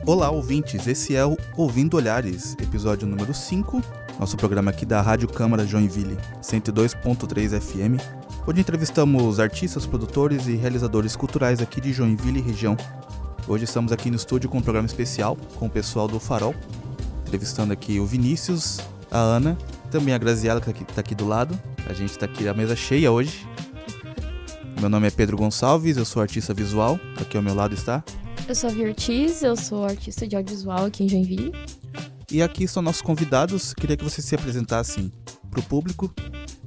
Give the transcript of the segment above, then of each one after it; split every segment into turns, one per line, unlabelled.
Olá, ouvintes, esse é o Ouvindo Olhares, episódio número 5, nosso programa aqui da Rádio Câmara Joinville, 102.3 FM, onde entrevistamos artistas, produtores e realizadores culturais aqui de Joinville e região. Hoje estamos aqui no estúdio com um programa especial com o pessoal do Farol, entrevistando aqui o Vinícius, a Ana, também a Graziela que está aqui do lado. A gente está aqui, a mesa cheia hoje. Meu nome é Pedro Gonçalves, eu sou artista visual, aqui ao meu lado está...
Eu sou a Vi Ortiz, eu sou artista de audiovisual aqui em Joinville.
E aqui são nossos convidados, queria que vocês se apresentassem para o público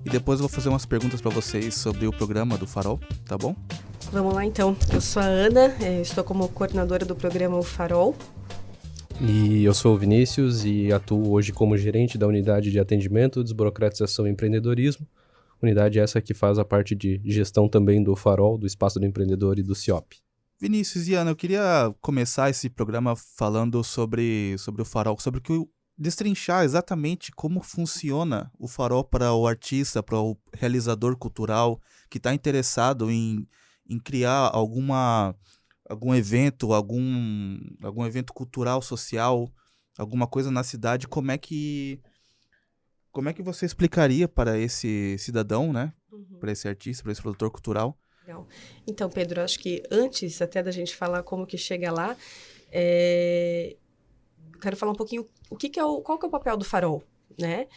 e depois eu vou fazer umas perguntas para vocês sobre o programa do Farol, tá bom?
Vamos lá então, eu sou a Ana, estou como coordenadora do programa O Farol.
E eu sou o Vinícius e atuo hoje como gerente da unidade de atendimento, desburocratização e empreendedorismo. Unidade essa que faz a parte de gestão também do Farol, do Espaço do Empreendedor e do CIOP.
Vinícius e Ana, eu queria começar esse programa falando sobre o Farol, destrinchar exatamente como funciona o Farol para o artista, para o realizador cultural que está interessado em criar algum evento, algum evento cultural, social, alguma coisa na cidade. Como é que você explicaria para esse cidadão, né? Para esse artista, para esse produtor cultural?
Legal. Então, Pedro, acho que antes até da gente falar como que chega lá, quero falar um pouquinho qual que é o papel do Farol, né?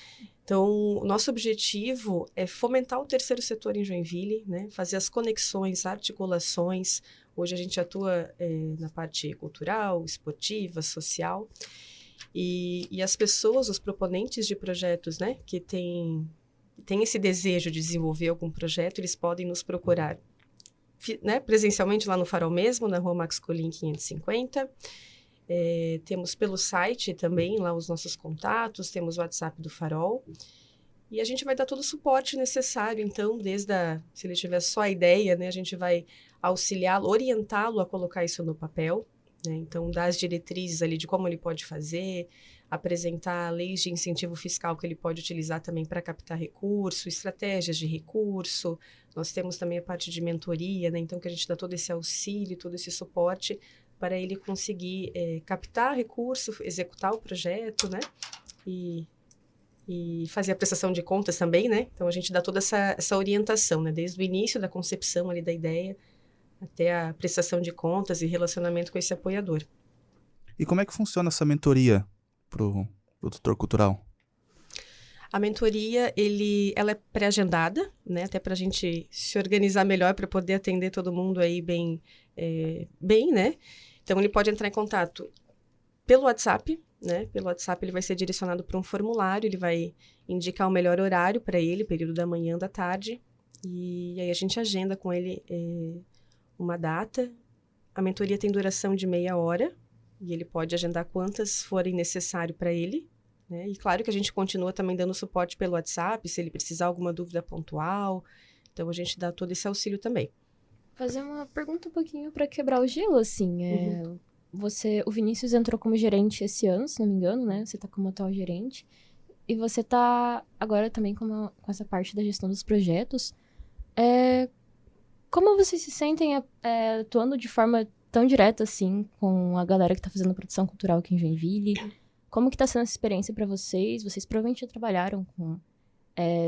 Então, o nosso objetivo é fomentar o terceiro setor em Joinville, né? Fazer as conexões, articulações. Hoje a gente atua na parte cultural, esportiva, social. E as pessoas, os proponentes de projetos, né? Que têm esse desejo de desenvolver algum projeto, eles podem nos procurar, né, presencialmente lá no Farol mesmo, na Rua Max Colim 550. Temos pelo site também lá os nossos contatos, temos o WhatsApp do Farol. E a gente vai dar todo o suporte necessário, então, se ele tiver só a ideia, né, a gente vai auxiliá-lo, orientá-lo a colocar isso no papel, né, então, dar as diretrizes ali de como ele pode fazer, apresentar leis de incentivo fiscal que ele pode utilizar também para captar recurso, estratégias de recurso. Nós temos também a parte de mentoria, né? Então que a gente dá todo esse auxílio, todo esse suporte para ele conseguir captar recurso, executar o projeto, né? E fazer a prestação de contas também, né? Então a gente dá toda essa orientação, né? Desde o início da concepção ali da ideia até a prestação de contas e relacionamento com esse apoiador.
E como é que funciona essa mentoria para o produtor cultural?
A mentoria, ela é pré-agendada, né? Até para a gente se organizar melhor para poder atender todo mundo aí bem, né? Então, ele pode entrar em contato pelo WhatsApp, né? Pelo WhatsApp ele vai ser direcionado para um formulário, ele vai indicar o melhor horário para ele, período da manhã, da tarde, e aí a gente agenda com ele uma data. A mentoria tem duração de meia hora, e ele pode agendar quantas forem necessário para ele, né? E claro que a gente continua também dando suporte pelo WhatsApp, se ele precisar alguma dúvida pontual. Então, a gente dá todo esse auxílio também.
Fazer uma pergunta um pouquinho para quebrar o gelo, assim. O Vinícius entrou como gerente esse ano, se não me engano, né? Você tá como atual gerente. E você tá agora também com essa parte da gestão dos projetos. Como vocês se sentem atuando de forma tão direta, assim, com a galera que tá fazendo produção cultural aqui em Joinville? Como que tá sendo essa experiência para vocês? Vocês provavelmente já trabalharam com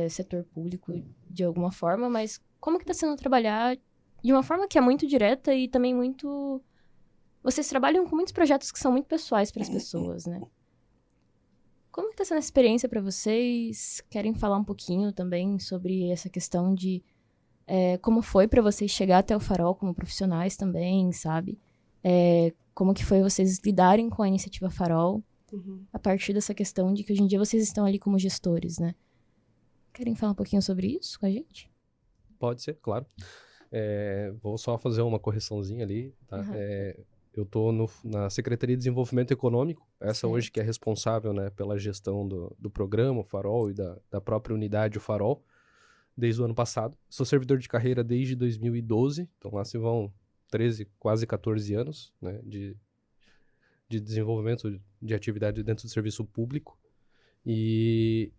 setor público de alguma forma, mas como que tá sendo trabalhar de uma forma que é muito direta e também muito... Vocês trabalham com muitos projetos que são muito pessoais para as pessoas, né? Como que tá sendo essa experiência para vocês? Querem falar um pouquinho também sobre essa questão de como foi para vocês chegar até o Farol como profissionais também, sabe? Como que foi vocês lidarem com a iniciativa Farol a partir dessa questão de que hoje em dia vocês estão ali como gestores, né? Querem falar um pouquinho sobre isso com a gente?
Pode ser, claro. Vou só fazer uma correçãozinha ali, tá? Eu estou na Secretaria de Desenvolvimento Econômico, essa
Certo.
Hoje que é responsável, né, pela gestão do programa, o Farol, e da própria unidade, o Farol, desde o ano passado. Sou servidor de carreira desde 2012, então lá se vão 13, quase 14 anos, né, de desenvolvimento de atividade dentro do serviço público. E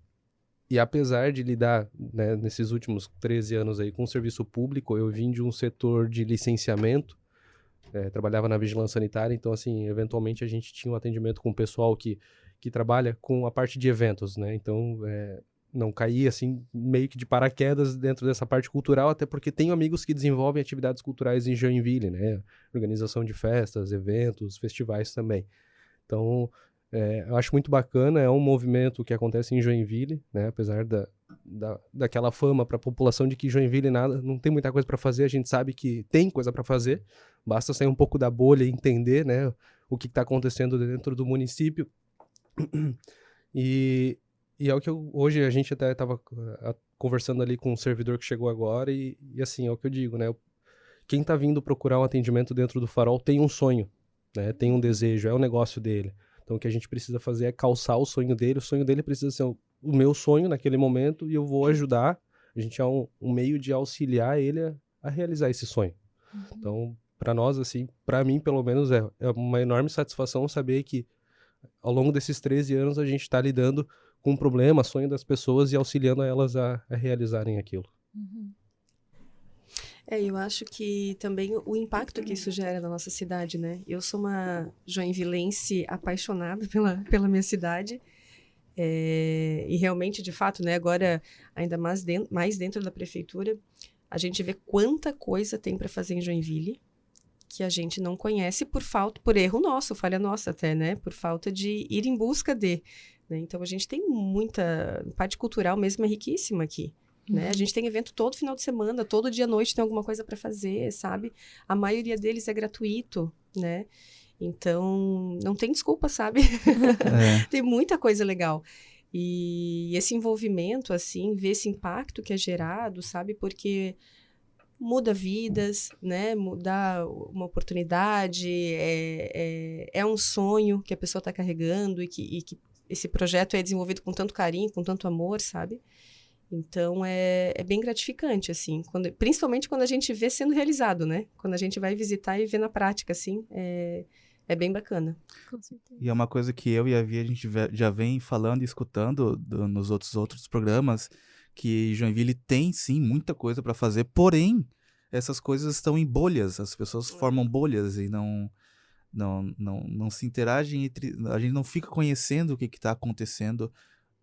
apesar de lidar, né, nesses últimos 13 anos aí com o serviço público, eu vim de um setor de licenciamento, trabalhava na vigilância sanitária, então, assim, eventualmente a gente tinha um atendimento com o pessoal que trabalha com a parte de eventos, né? Então, não caía, assim, meio que de paraquedas dentro dessa parte cultural, até porque tenho amigos que desenvolvem atividades culturais em Joinville, né? Organização de festas, eventos, festivais também. Então, eu acho muito bacana, é um movimento que acontece em Joinville, né? Apesar daquela fama para a população de que Joinville não tem muita coisa para fazer, a gente sabe que tem coisa para fazer, basta sair um pouco da bolha e entender, né, o que está acontecendo dentro do município. E é o que hoje a gente até estava conversando ali com um servidor que chegou agora e assim, é o que eu digo, né? Quem está vindo procurar um atendimento dentro do Farol tem um sonho, né? Tem um desejo, é o negócio dele. Então o que a gente precisa fazer é calçar o sonho dele precisa ser o meu sonho naquele momento e eu vou ajudar, a gente é um meio de auxiliar ele a realizar esse sonho. Então, para nós, assim, para mim pelo menos é uma enorme satisfação saber que ao longo desses 13 anos a gente está lidando com um problema, sonho das pessoas e auxiliando elas a realizarem aquilo.
Eu acho que também o impacto que isso gera na nossa cidade, né? Eu sou uma joinvilense apaixonada pela minha cidade. E realmente, de fato, né, agora, ainda mais dentro da prefeitura, a gente vê quanta coisa tem para fazer em Joinville que a gente não conhece por erro nosso, falha nossa até, né? Por falta de ir em busca de. Né? Então, a gente tem muita parte cultural mesmo, é riquíssima aqui. Né? A gente tem evento todo final de semana, todo dia à noite tem alguma coisa para fazer, sabe? A maioria deles é gratuito, né? Então, não tem desculpa, sabe? Tem muita coisa legal. E esse envolvimento, assim, ver esse impacto que é gerado, sabe? Porque muda vidas, né? Dá uma oportunidade, é um sonho que a pessoa está carregando e que esse projeto é desenvolvido com tanto carinho, com tanto amor, sabe? Então, é bem gratificante, assim, principalmente quando a gente vê sendo realizado, né? Quando a gente vai visitar e vê na prática, assim, é bem bacana.
Com certeza.
E é uma coisa que eu e a Via, a gente já vem falando e escutando nos outros programas, que Joinville tem, sim, muita coisa para fazer, porém, essas coisas estão em bolhas, as pessoas formam bolhas e não se interagem a gente não fica conhecendo o que está acontecendo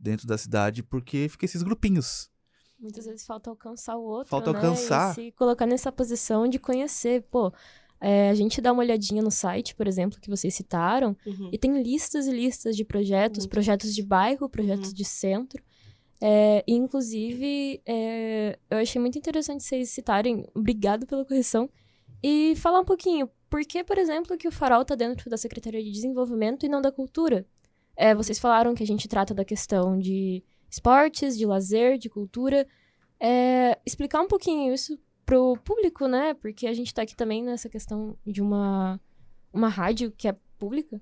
dentro da cidade, porque fica esses grupinhos.
Muitas vezes falta alcançar o outro,
Falta
né?
alcançar.
E se colocar nessa posição de conhecer. Pô, a gente dá uma olhadinha no site, por exemplo, que vocês citaram, e tem listas e listas de projetos de bairro, projetos de centro. E, inclusive, eu achei muito interessante vocês citarem, obrigado pela correção, e falar um pouquinho, por que, por exemplo, que o Farol está dentro da Secretaria de Desenvolvimento e não da Cultura? Vocês falaram que a gente trata da questão de esportes, de lazer, de cultura. Explicar um pouquinho isso pro público, né? Porque a gente tá aqui também nessa questão de uma rádio que é pública.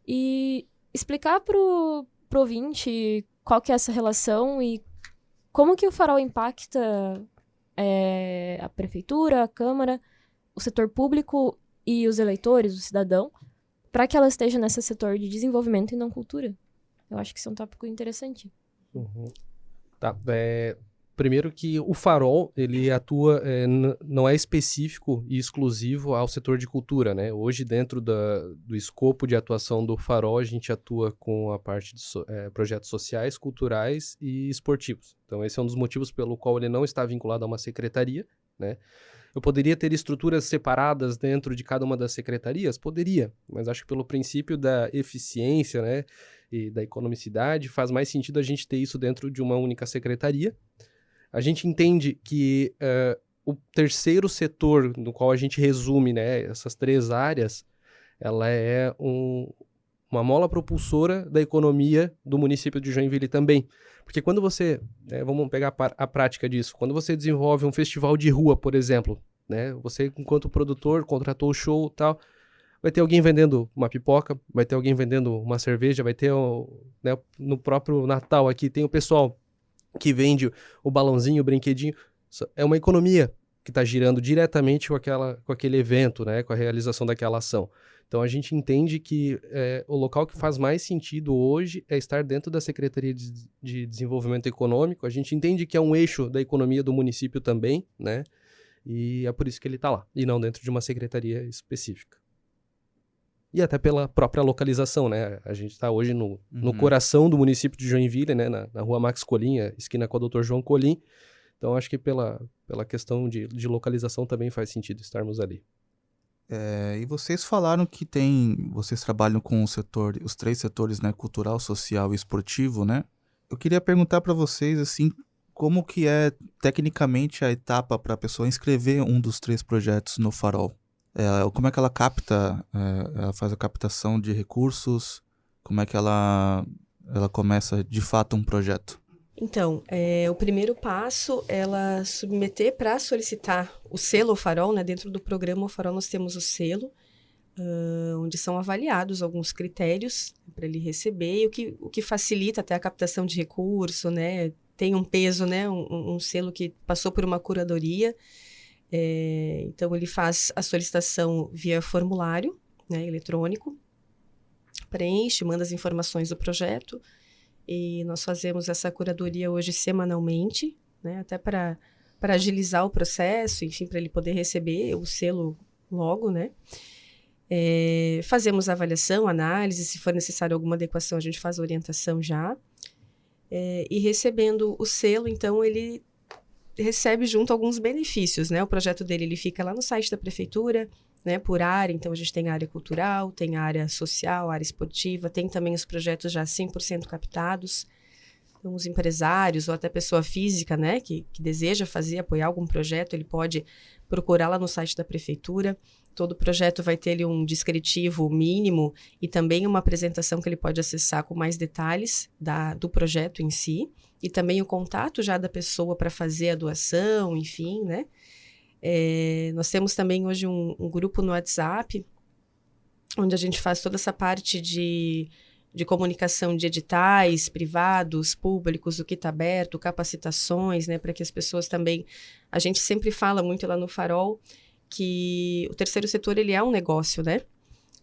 E explicar pro ouvinte qual que é essa relação e como que o Farol impacta a prefeitura, a Câmara, o setor público e os eleitores, o cidadão, para que ela esteja nesse setor de desenvolvimento e não cultura. Eu acho que isso é um tópico interessante.
Tá, primeiro que o Farol, ele atua, não é específico e exclusivo ao setor de cultura, né? Hoje, dentro do escopo de atuação do Farol, a gente atua com a parte de projetos sociais, culturais e esportivos. Então, esse é um dos motivos pelo qual ele não está vinculado a uma secretaria, né? Eu poderia ter estruturas separadas dentro de cada uma das secretarias? Poderia, mas acho que pelo princípio da eficiência, né, e da economicidade, faz mais sentido a gente ter isso dentro de uma única secretaria. A gente entende que o terceiro setor, no qual a gente resume, né, essas três áreas, ela é uma mola propulsora da economia do município de Joinville também. Porque quando você, vamos pegar a prática disso, quando você desenvolve um festival de rua, por exemplo, né, você, enquanto produtor, contratou o show e tal, vai ter alguém vendendo uma pipoca, vai ter alguém vendendo uma cerveja, vai ter, né, no próprio Natal aqui, tem o pessoal que vende o balãozinho, o brinquedinho. É uma economia que está girando diretamente com aquele evento, né, com a realização daquela ação. Então, a gente entende que o local que faz mais sentido hoje é estar dentro da Secretaria de Desenvolvimento Econômico. A gente entende que é um eixo da economia do município também, né? E é por isso que ele está lá, e não dentro de uma secretaria específica. E até pela própria localização, né? A gente está hoje no coração do município de Joinville, né? Na rua Max Colim, esquina com a Dr. João Colim. Então, acho que pela questão de localização também faz sentido estarmos ali.
E vocês falaram que vocês trabalham com os 3 setores, né? Cultural, social e esportivo, né? Eu queria perguntar para vocês, assim, como que é tecnicamente a etapa para a pessoa inscrever um dos 3 projetos no Farol? Como é que ela capta, ela faz a captação de recursos? Como é que ela começa de fato um projeto?
Então, o primeiro passo é ela submeter para solicitar o selo Farol, né? Dentro do programa Farol nós temos o selo, onde são avaliados alguns critérios para ele receber, o que facilita até a captação de recurso, né? Tem um peso, né? Um selo que passou por uma curadoria. Então, ele faz a solicitação via formulário, né, eletrônico, preenche, manda as informações do projeto, e nós fazemos essa curadoria hoje semanalmente, né, até para agilizar o processo, enfim, para ele poder receber o selo logo, né. Fazemos avaliação, análise, se for necessário alguma adequação, a gente faz a orientação já. E recebendo o selo, então, ele recebe junto alguns benefícios, né? O projeto dele, ele fica lá no site da prefeitura, né? Por área, então a gente tem a área cultural, tem a área social, a área esportiva, tem também os projetos já 100% captados. Então, os empresários ou até pessoa física, né? Que deseja apoiar algum projeto, ele pode procurar lá no site da prefeitura. Todo projeto vai ter ali um descritivo mínimo e também uma apresentação que ele pode acessar com mais detalhes do projeto em si. E também o contato já da pessoa para fazer a doação, enfim, né? Nós temos também hoje um grupo no WhatsApp, onde a gente faz toda essa parte de comunicação de editais privados, públicos, o que está aberto, capacitações, né? Para que as pessoas também... A gente sempre fala muito lá no Farol que o terceiro setor, ele é um negócio, né?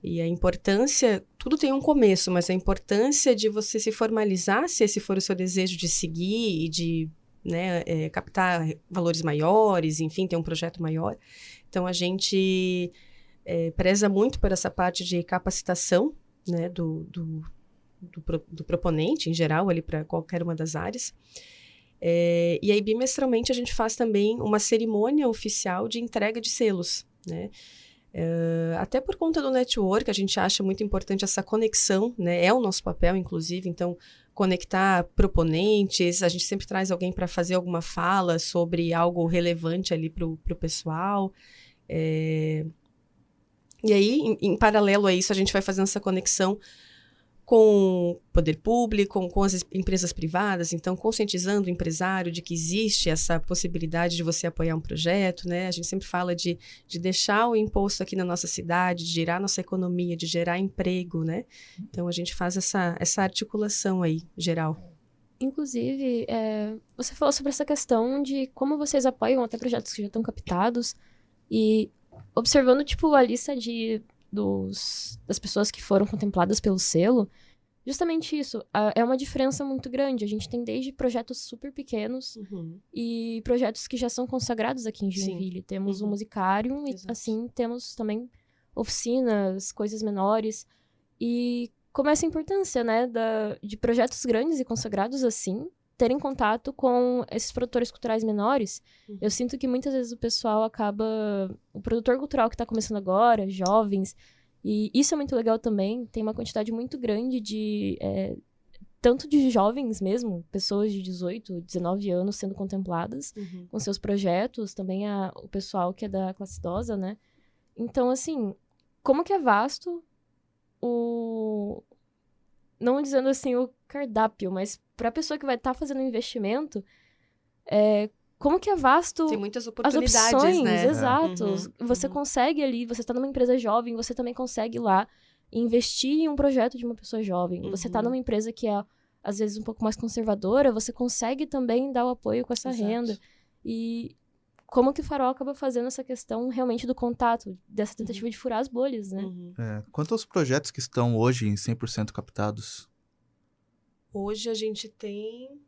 E a importância, tudo tem um começo, mas a importância de você se formalizar, se esse for o seu desejo de seguir e de, né, captar valores maiores, enfim, ter um projeto maior. Então, a gente preza muito por essa parte de capacitação, né, do proponente, em geral, ali para qualquer uma das áreas. E aí, bimestralmente, a gente faz também uma cerimônia oficial de entrega de selos, né? Até por conta do network, a gente acha muito importante essa conexão, né? É o nosso papel, inclusive, então, conectar proponentes, a gente sempre traz alguém para fazer alguma fala sobre algo relevante ali para o pessoal. E aí, em paralelo a isso, a gente vai fazendo essa conexão com o poder público, com as empresas privadas, então conscientizando o empresário de que existe essa possibilidade de você apoiar um projeto, né? A gente sempre fala de deixar o imposto aqui na nossa cidade, de gerar nossa economia, de gerar emprego, né? Então, a gente faz essa articulação aí, geral.
Inclusive, você falou sobre essa questão de como vocês apoiam até projetos que já estão captados e observando, tipo, a lista das pessoas que foram contempladas pelo selo, justamente isso, é uma diferença muito grande. A gente tem desde projetos super pequenos e projetos que já são consagrados aqui em Joinville. Sim. Temos o Musicarium e, assim, temos também oficinas, coisas menores. E como essa importância, né, de projetos grandes e consagrados assim, terem contato com esses produtores culturais menores. Eu sinto que muitas vezes o pessoal acaba... O produtor cultural que está começando agora, jovens, e isso é muito legal também, tem uma quantidade muito grande de... tanto de jovens mesmo, pessoas de 18, 19 anos sendo contempladas com seus projetos, também o pessoal que é da classe idosa, né? Então, assim, como que é vasto não dizendo assim o cardápio, mas para a pessoa que vai estar fazendo um investimento, como que é vasto
tem muitas oportunidades,
as opções,
né?
Exato. Você consegue ali, você está numa empresa jovem, você também consegue ir lá investir em um projeto de uma pessoa jovem. Você está numa empresa que é, às vezes, um pouco mais conservadora, você consegue também dar o apoio com essa renda. E como que o Farol acaba fazendo essa questão realmente do contato, dessa tentativa de furar as bolhas, né?
Quantos projetos que estão hoje em 100% captados?
Hoje a gente tem...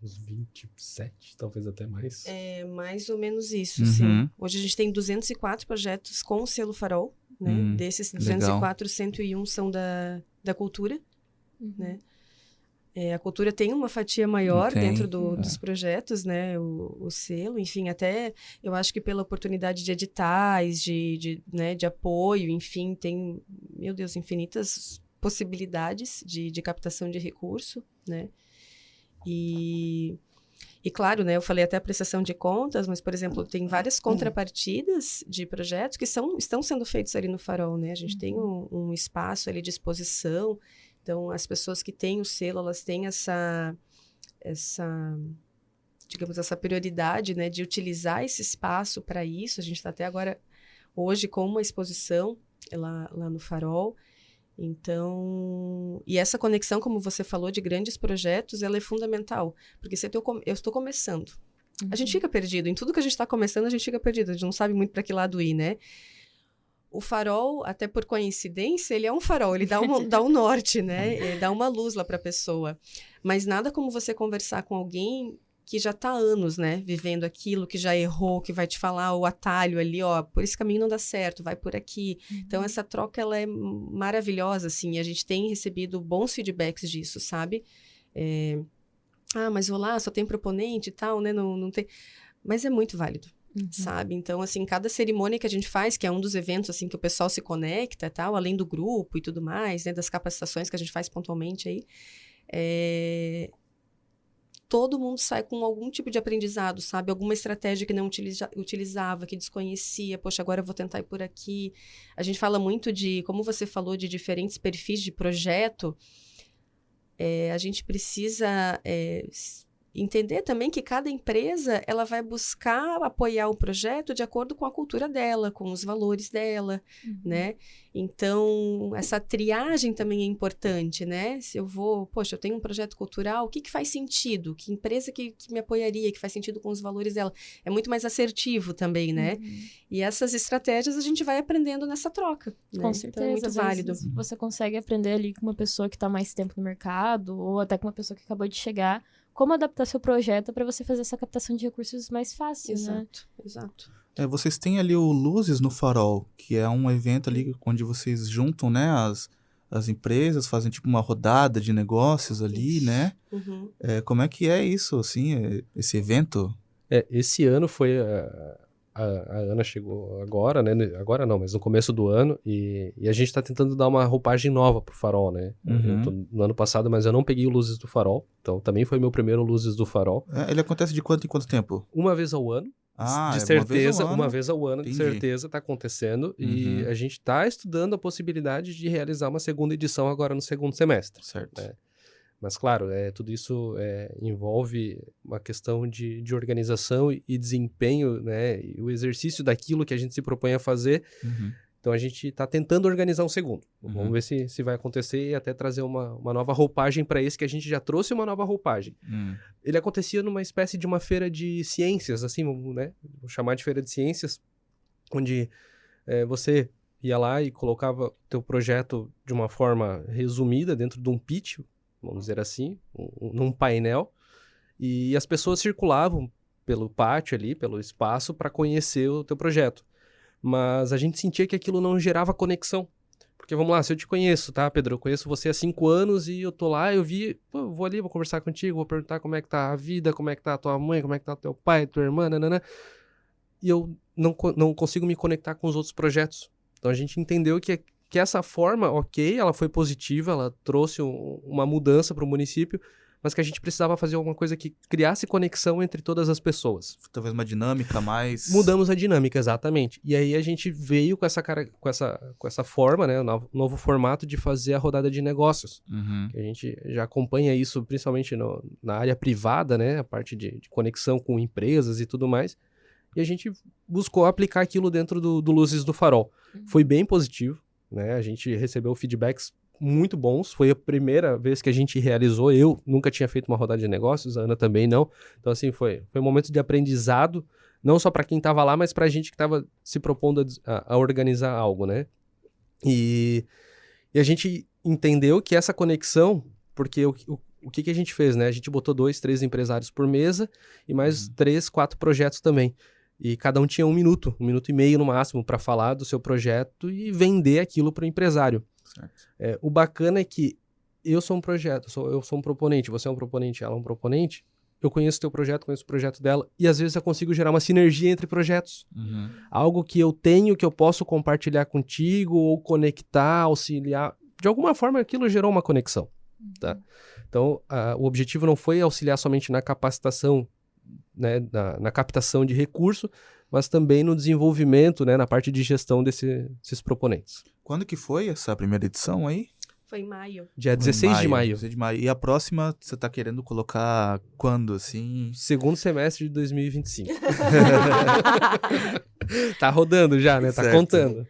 uns 27, talvez até mais.
É mais ou menos isso,
Uhum.
sim. Hoje a gente tem 204 projetos com o selo Farol, né? Desses
legal.
204, 101 são da cultura, né? A cultura tem uma fatia maior
Tem,
dentro dos projetos, né? O selo, enfim, até eu acho que pela oportunidade de editais, né, de apoio, enfim, tem, meu Deus, infinitas possibilidades de captação de recurso, né? E claro, né, eu falei até a prestação de contas, mas, por exemplo, tem várias contrapartidas de projetos que estão sendo feitos ali no Farol, né? A gente tem um espaço ali de exposição. Então, as pessoas que têm o selo, elas têm digamos, essa prioridade, né, de utilizar esse espaço para isso. A gente está até agora, hoje, com uma exposição lá no Farol. Então, e essa conexão, como você falou, de grandes projetos, ela é fundamental. Porque se eu estou começando, a gente fica perdido. Em tudo que a gente está começando, a gente fica perdido. A gente não sabe muito para que lado ir, né? O farol, até por coincidência, ele é um farol, ele dá um norte, né? Ele dá uma luz lá para a pessoa. Mas nada como você conversar com alguém que já está há anos, né? Vivendo aquilo, que já errou, que vai te falar o atalho ali, ó, por esse caminho não dá certo, vai por aqui. Então, essa troca, ela é maravilhosa, assim, e a gente tem recebido bons feedbacks disso, sabe? Mas vou lá, só tem proponente e tal, né? Não tem... Mas é muito válido. Sabe? Então, assim, cada cerimônia que a gente faz, que é um dos eventos, assim, que o pessoal se conecta, tal, além do grupo e tudo mais, né, das capacitações que a gente faz pontualmente aí, todo mundo sai com algum tipo de aprendizado, sabe? Alguma estratégia que não utilizava, que desconhecia, poxa, agora eu vou tentar ir por aqui. A gente fala muito como você falou, de diferentes perfis de projeto, a gente precisa... entender também que cada empresa, ela vai buscar apoiar o projeto de acordo com a cultura dela, com os valores dela, né? Então, essa triagem também é importante, né? Se eu eu tenho um projeto cultural, o que faz sentido? Que empresa que me apoiaria, que faz sentido com os valores dela? É muito mais assertivo também, né? E essas estratégias a gente vai aprendendo nessa troca, né?
Com certeza.
Então, é muito
às
válido.
vezes você consegue aprender ali com uma pessoa que está mais tempo no mercado, ou até com uma pessoa que acabou de chegar, como adaptar seu projeto para você fazer essa captação de recursos mais fácil, né?
Exato.
Vocês têm ali o Luzes no Farol, que é um evento ali onde vocês juntam, né, as empresas, fazem tipo uma rodada de negócios ali, né? Como é que é isso, assim, esse evento?
Esse ano foi... A Ana chegou agora, né? Agora não, mas no começo do ano. E a gente tá tentando dar uma roupagem nova pro Farol, né? Eu tô no ano passado, mas eu não peguei o Luzes do Farol. Então também foi meu primeiro Luzes do Farol.
Ele acontece de quanto em quanto tempo?
Uma vez ao ano. De certeza, uma vez ao ano, de certeza tá acontecendo. E a gente tá estudando a possibilidade de realizar uma segunda edição agora no segundo semestre.
Certo.
Né? Mas, claro, tudo isso envolve uma questão de organização e desempenho, né? E o exercício daquilo que a gente se propõe a fazer. Então, a gente está tentando organizar um segundo. Vamos ver se vai acontecer e até trazer uma nova roupagem para esse, que a gente já trouxe uma nova roupagem. Ele acontecia numa espécie de uma feira de ciências, assim, né? Vou chamar de feira de ciências, onde você ia lá e colocava o teu projeto de uma forma resumida dentro de um pitch, vamos dizer assim, num painel, e as pessoas circulavam pelo pátio ali, pelo espaço, para conhecer o teu projeto. Mas a gente sentia que aquilo não gerava conexão. Porque, vamos lá, se eu te conheço, tá, Pedro? Eu conheço você há 5 anos e eu tô lá, eu vou ali, vou conversar contigo, vou perguntar como é que tá a vida, como é que tá a tua mãe, como é que tá o teu pai, tua irmã, nanana. E eu não consigo me conectar com os outros projetos. Então a gente entendeu que essa forma, ok, ela foi positiva, ela trouxe uma mudança para o município, mas que a gente precisava fazer alguma coisa que criasse conexão entre todas as pessoas.
Talvez uma dinâmica mais...
Mudamos a dinâmica, exatamente. E aí a gente veio com essa forma, né, novo formato de fazer a rodada de negócios. Que a gente já acompanha isso principalmente na área privada, né, a parte de conexão com empresas e tudo mais. E a gente buscou aplicar aquilo dentro do Luzes do Farol. Foi bem positivo. Né? A gente recebeu feedbacks muito bons, foi a primeira vez que a gente realizou, eu nunca tinha feito uma rodada de negócios, a Ana também não, então assim, foi um momento de aprendizado, não só para quem estava lá, mas para a gente que estava se propondo a organizar algo, né? E a gente entendeu que essa conexão, porque o que a gente fez, né? A gente botou 2, 3 empresários por mesa e mais 3, 4 projetos também. E cada um tinha 1 minuto e meio no máximo para falar do seu projeto e vender aquilo para o empresário. O bacana é que eu sou um projeto, eu sou um proponente, você é um proponente, ela é um proponente. Eu conheço o teu projeto, conheço o projeto dela, e às vezes eu consigo gerar uma sinergia entre projetos. Algo que eu tenho, que eu posso compartilhar contigo, ou conectar, auxiliar. De alguma forma, aquilo gerou uma conexão. Tá? Então, o objetivo não foi auxiliar somente na capacitação, né, na captação de recurso, mas também no desenvolvimento, né, na parte de gestão desses proponentes.
Quando que foi essa primeira edição aí?
Foi em maio.
Dia 16 de maio.
16 de maio. E a próxima, você tá querendo colocar quando, assim?
Segundo semestre de 2025. Tá rodando já, né? Tá
Certo.
contando.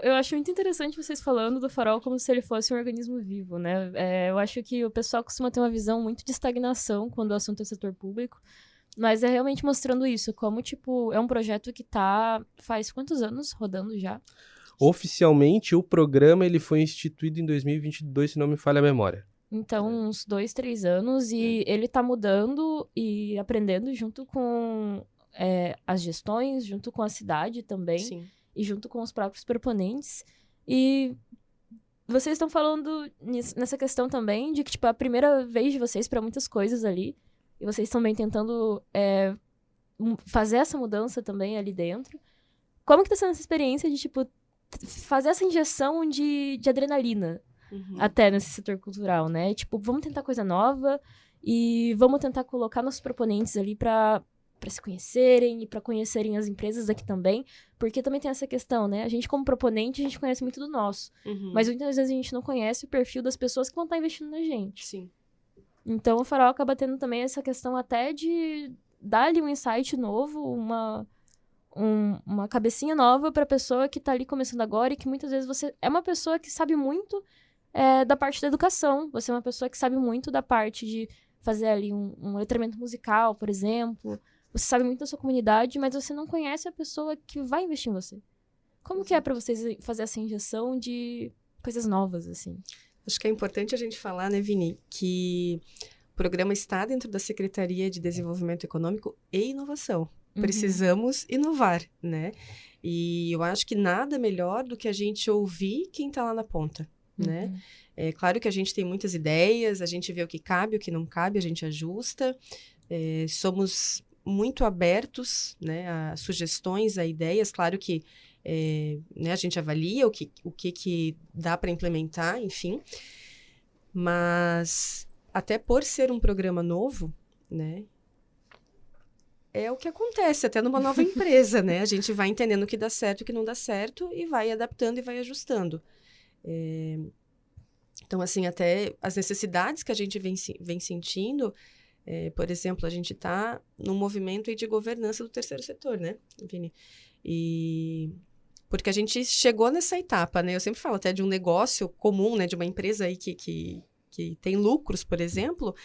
Eu acho muito interessante vocês falando do Farol como se ele fosse um organismo vivo, né? Eu acho que o pessoal costuma ter uma visão muito de estagnação quando o assunto é setor público, mas é realmente mostrando isso, como, tipo, é um projeto que faz quantos anos rodando já?
Oficialmente, o programa ele foi instituído em 2022, se não me falha a memória.
Então, uns 2, 3 anos, e ele tá mudando e aprendendo junto com as gestões, junto com a cidade também,
Sim.
e junto com os próprios proponentes. E vocês estão falando nessa questão também de que, tipo, é a primeira vez de vocês para muitas coisas ali, e vocês também tentando fazer essa mudança também ali dentro. Como que tá sendo essa experiência de, tipo, fazer essa injeção de adrenalina até nesse setor cultural, né? Tipo, vamos tentar coisa nova e vamos tentar colocar nossos proponentes ali para se conhecerem e para conhecerem as empresas aqui também, porque também tem essa questão, né? A gente, como proponente, a gente conhece muito do nosso, mas muitas vezes a gente não conhece o perfil das pessoas que vão estar investindo na gente.
Sim.
Então, o Farol acaba tendo também essa questão até de dar ali um insight novo, uma cabecinha nova pra pessoa que tá ali começando agora e que muitas vezes você é uma pessoa que sabe muito da parte da educação. Você é uma pessoa que sabe muito da parte de fazer ali um letramento musical, por exemplo. Você sabe muito da sua comunidade, mas você não conhece a pessoa que vai investir em você. Como que é pra vocês fazer essa injeção de coisas novas, assim?
Acho que é importante a gente falar, né, Vini, que o programa está dentro da Secretaria de Desenvolvimento Econômico e Inovação. Precisamos inovar, né? E eu acho que nada melhor do que a gente ouvir quem está lá na ponta, né? É claro que a gente tem muitas ideias, a gente vê o que cabe, o que não cabe, a gente ajusta. Somos muito abertos, né, a sugestões, a ideias. Claro que né, a gente avalia o que dá para implementar, enfim. Mas até por ser um programa novo, né? É o que acontece até numa nova empresa, né? A gente vai entendendo o que dá certo e o que não dá certo e vai adaptando e vai ajustando. Então, assim, até as necessidades que a gente vem sentindo, por exemplo, a gente está num movimento aí de governança do terceiro setor, né, Vini? Porque a gente chegou nessa etapa, né? Eu sempre falo até de um negócio comum, né? De uma empresa aí que tem lucros, por exemplo.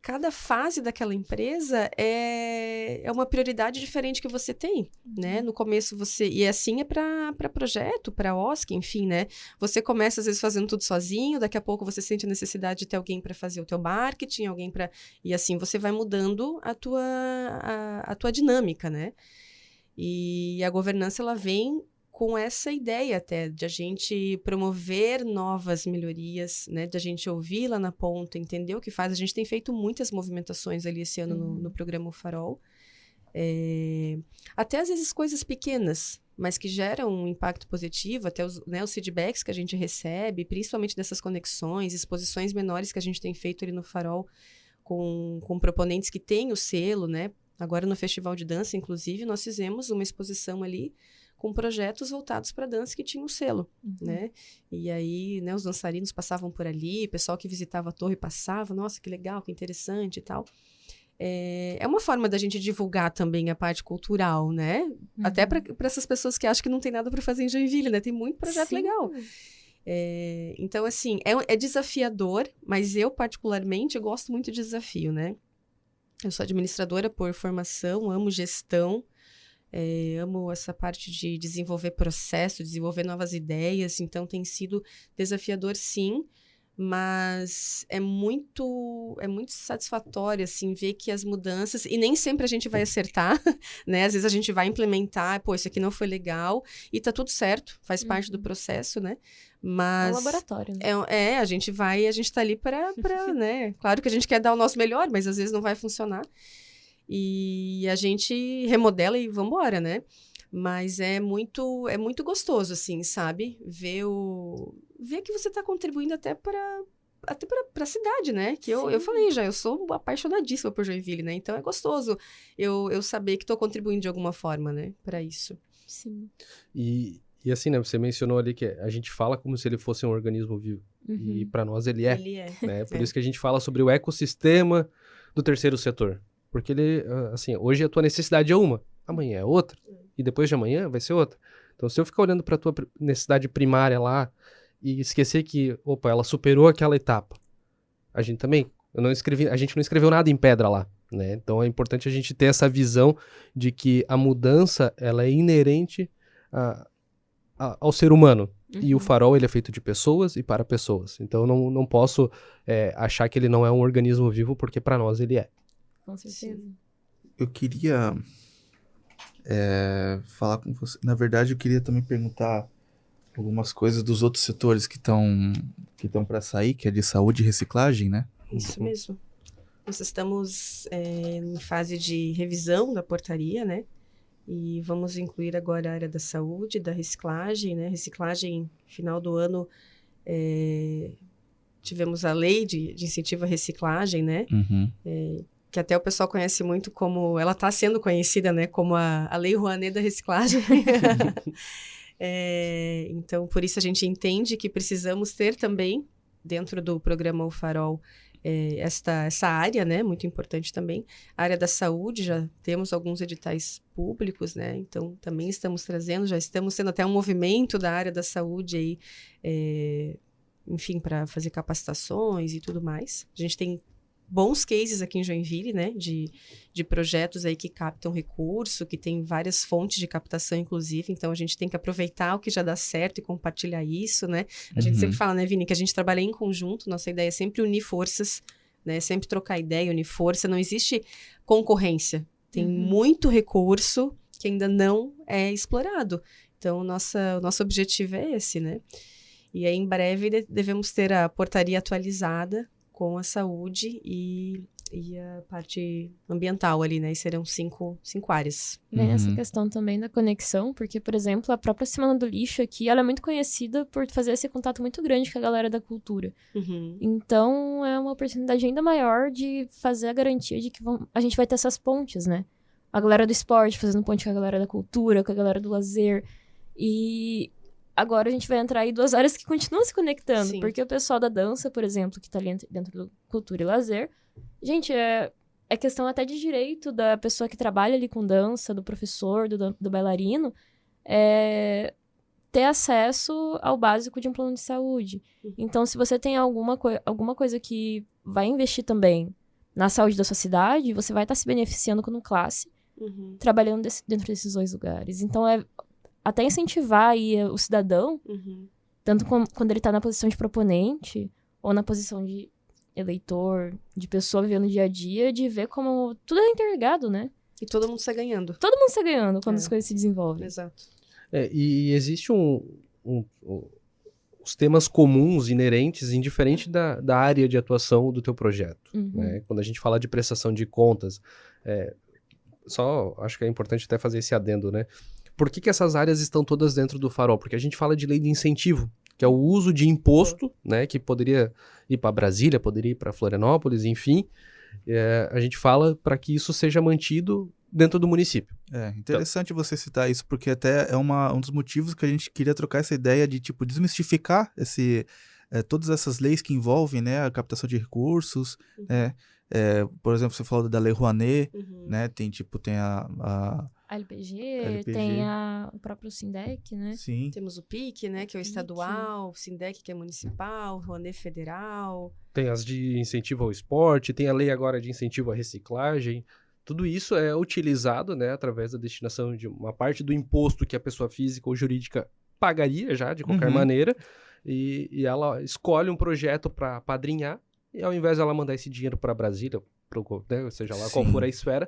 Cada fase daquela empresa é uma prioridade diferente que você tem, né? No começo e assim é para projeto, para OSC, enfim, né? Você começa às vezes fazendo tudo sozinho, daqui a pouco você sente a necessidade de ter alguém para fazer o teu marketing, alguém para... E assim você vai mudando a tua dinâmica, né? E a governança, ela vem com essa ideia até de a gente promover novas melhorias, né? De a gente ouvir lá na ponta, entender o que faz. A gente tem feito muitas movimentações ali esse ano no programa Farol. Até às vezes coisas pequenas, mas que geram um impacto positivo, até os feedbacks que a gente recebe, principalmente dessas conexões, exposições menores que a gente tem feito ali no Farol com proponentes que têm o selo, né? Agora no Festival de Dança, inclusive, nós fizemos uma exposição ali com projetos voltados para dança que tinham selo, né? E aí, né, os dançarinos passavam por ali, o pessoal que visitava a torre passava, nossa, que legal, que interessante e tal. É uma forma da gente divulgar também a parte cultural, né? Até para essas pessoas que acham que não tem nada para fazer em Joinville, né? Tem muito projeto legal. Então, assim, é desafiador, mas eu, particularmente, eu gosto muito de desafio, né? Eu sou administradora por formação, amo gestão, amo essa parte de desenvolver processo, desenvolver novas ideias, então tem sido desafiador sim, mas é muito satisfatório, assim, ver que as mudanças, e nem sempre a gente vai acertar, né? Às vezes a gente vai implementar, pô, isso aqui não foi legal, e tá tudo certo, faz parte do processo, né? Mas...
É um laboratório, né?
a gente tá ali para, né? Claro que a gente quer dar o nosso melhor, mas às vezes não vai funcionar. E a gente remodela e vambora, né? Mas é muito gostoso, assim, sabe? Ver que você está contribuindo até para a cidade, né? Que eu falei já, eu sou apaixonadíssima por Joinville, né? Então é gostoso eu saber que estou contribuindo de alguma forma, né? Para isso.
Sim.
E assim, né? Você mencionou ali que a gente fala como se ele fosse um organismo vivo. E para nós ele é.
Ele é.
Né? Por isso que a gente fala sobre o ecossistema do terceiro setor. Porque ele, assim, hoje a tua necessidade é uma, amanhã é outra. E depois de amanhã vai ser outra. Então, se eu ficar olhando para a tua necessidade primária lá e esquecer que, opa, ela superou aquela etapa, a gente não escreveu nada em pedra lá, né? Então, é importante a gente ter essa visão de que a mudança, ela é inerente ao ser humano. E o farol, ele é feito de pessoas e para pessoas. Então, eu não posso achar que ele não é um organismo vivo, porque para nós ele é.
Com certeza.
Eu queria... falar com você. Na verdade, eu queria também perguntar algumas coisas dos outros setores que estão para sair, que é de saúde e reciclagem, né?
Isso mesmo. Nós estamos em fase de revisão da portaria, né? E vamos incluir agora a área da saúde, da reciclagem, né? Reciclagem, final do ano, tivemos a lei de incentivo à reciclagem, né? Que até o pessoal conhece muito como... Ela está sendo conhecida, né? Como a Lei Rouanet da reciclagem. Então, por isso a gente entende que precisamos ter também, dentro do programa O Farol, essa área, né? Muito importante também. A área da saúde, já temos alguns editais públicos, né? Então, também estamos trazendo, já estamos tendo até um movimento da área da saúde aí, enfim, para fazer capacitações e tudo mais. A gente tem bons cases aqui em Joinville, né, de projetos aí que captam recurso, que tem várias fontes de captação, inclusive, então a gente tem que aproveitar o que já dá certo e compartilhar isso, né. A gente sempre fala, né, Vini, que a gente trabalha em conjunto, nossa ideia é sempre unir forças, né, sempre trocar ideia, unir força, não existe concorrência, tem muito recurso que ainda não é explorado, então o nosso objetivo é esse, né. E aí, em breve, devemos ter a portaria atualizada com a saúde e a parte ambiental ali, né? E serão cinco áreas.
Vem essa questão também da conexão, porque, por exemplo, a própria Semana do Lixo aqui, ela é muito conhecida por fazer esse contato muito grande com a galera da cultura. Então, é uma oportunidade ainda maior de fazer a garantia de que a gente vai ter essas pontes, né? A galera do esporte fazendo ponte com a galera da cultura, com a galera do lazer. E agora a gente vai entrar em duas áreas que continuam se conectando. Sim. Porque o pessoal da dança, por exemplo, que tá ali dentro do cultura e lazer, gente, é questão até de direito da pessoa que trabalha ali com dança, do professor, do bailarino, ter acesso ao básico de um plano de saúde. Então, se você tem alguma coisa que vai investir também na saúde da sua cidade, você vai estar se beneficiando como classe, trabalhando dentro desses dois lugares. Então, até incentivar aí o cidadão, tanto quando ele está na posição de proponente ou na posição de eleitor, de pessoa vivendo o dia a dia, de ver como tudo é interligado, né?
E todo mundo sai ganhando.
Todo mundo sai ganhando quando as coisas se desenvolvem.
Exato.
E existe os temas comuns, inerentes, indiferente da área de atuação do teu projeto. Né? Quando a gente fala de prestação de contas, só acho que é importante até fazer esse adendo, né? Por que essas áreas estão todas dentro do farol? Porque a gente fala de lei de incentivo, que é o uso de imposto, né, que poderia ir para Brasília, poderia ir para Florianópolis, enfim. A gente fala para que isso seja mantido dentro do município.
É interessante você citar isso, porque até é um dos motivos que a gente queria trocar essa ideia de, tipo, desmistificar todas essas leis que envolvem, né, a captação de recursos, por exemplo, você falou da Lei Rouanet, né, tem a
LPG, tem o próprio SINDEC, né?
Sim.
Temos o PIC, né, que é o estadual, o SINDEC, que é municipal, o Rouanet federal.
Tem as de incentivo ao esporte, tem a lei agora de incentivo à reciclagem. Tudo isso é utilizado, né, através da destinação de uma parte do imposto que a pessoa física ou jurídica pagaria já, de qualquer maneira, e ela escolhe um projeto para apadrinhar, e ao invés de ela mandar esse dinheiro para Brasília, né, seja lá qual for a esfera,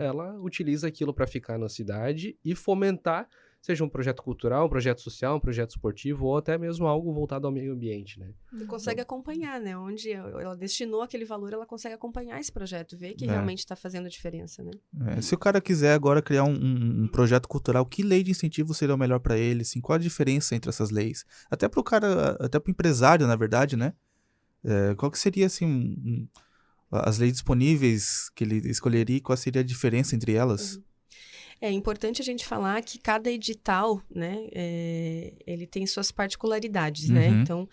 ela utiliza aquilo para ficar na cidade e fomentar, seja um projeto cultural, um projeto social, um projeto esportivo, ou até mesmo algo voltado ao meio ambiente, né?
E consegue acompanhar, né? Onde ela destinou aquele valor, ela consegue acompanhar esse projeto, ver que realmente está fazendo diferença, né?
Se o cara quiser agora criar um projeto cultural, que lei de incentivo seria o melhor para ele? Assim, qual a diferença entre essas leis? Até pro cara, até pro empresário, na verdade, né? Qual que seria, assim, as leis disponíveis que ele escolheria e qual seria a diferença entre elas?
É importante a gente falar que cada edital, né, ele tem suas particularidades, né? Então,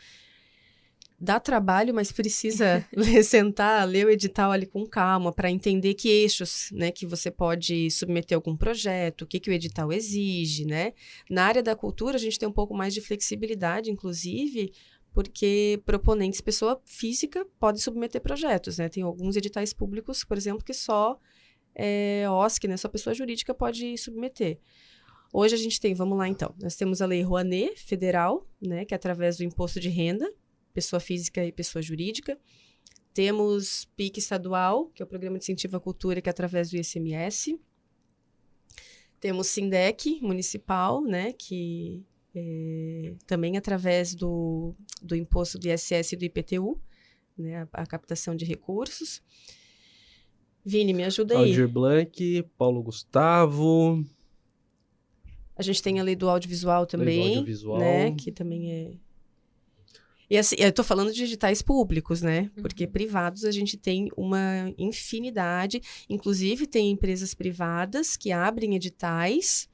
dá trabalho, mas precisa sentar, ler o edital ali com calma para entender que eixos, né, que você pode submeter algum projeto, o que o edital exige, né? Na área da cultura, a gente tem um pouco mais de flexibilidade, inclusive, porque proponentes, pessoa física, podem submeter projetos, né? Tem alguns editais públicos, por exemplo, que só OSC, né? Só pessoa jurídica pode submeter. Hoje a gente tem, vamos lá então, nós temos a Lei Rouanet federal, né? Que é através do imposto de renda, pessoa física e pessoa jurídica. Temos PIC estadual, que é o Programa de Incentivo à Cultura, que é através do ICMS. Temos SINDEC municipal, né? Que também através do imposto do ISS e do IPTU, né, a captação de recursos. Vini, me ajuda aí.
Aldir Blanc, Paulo Gustavo.
A gente tem a lei do audiovisual também,
lei do audiovisual,
né, que também é... E assim, eu tô falando de editais públicos, né, porque privados a gente tem uma infinidade, inclusive tem empresas privadas que abrem editais,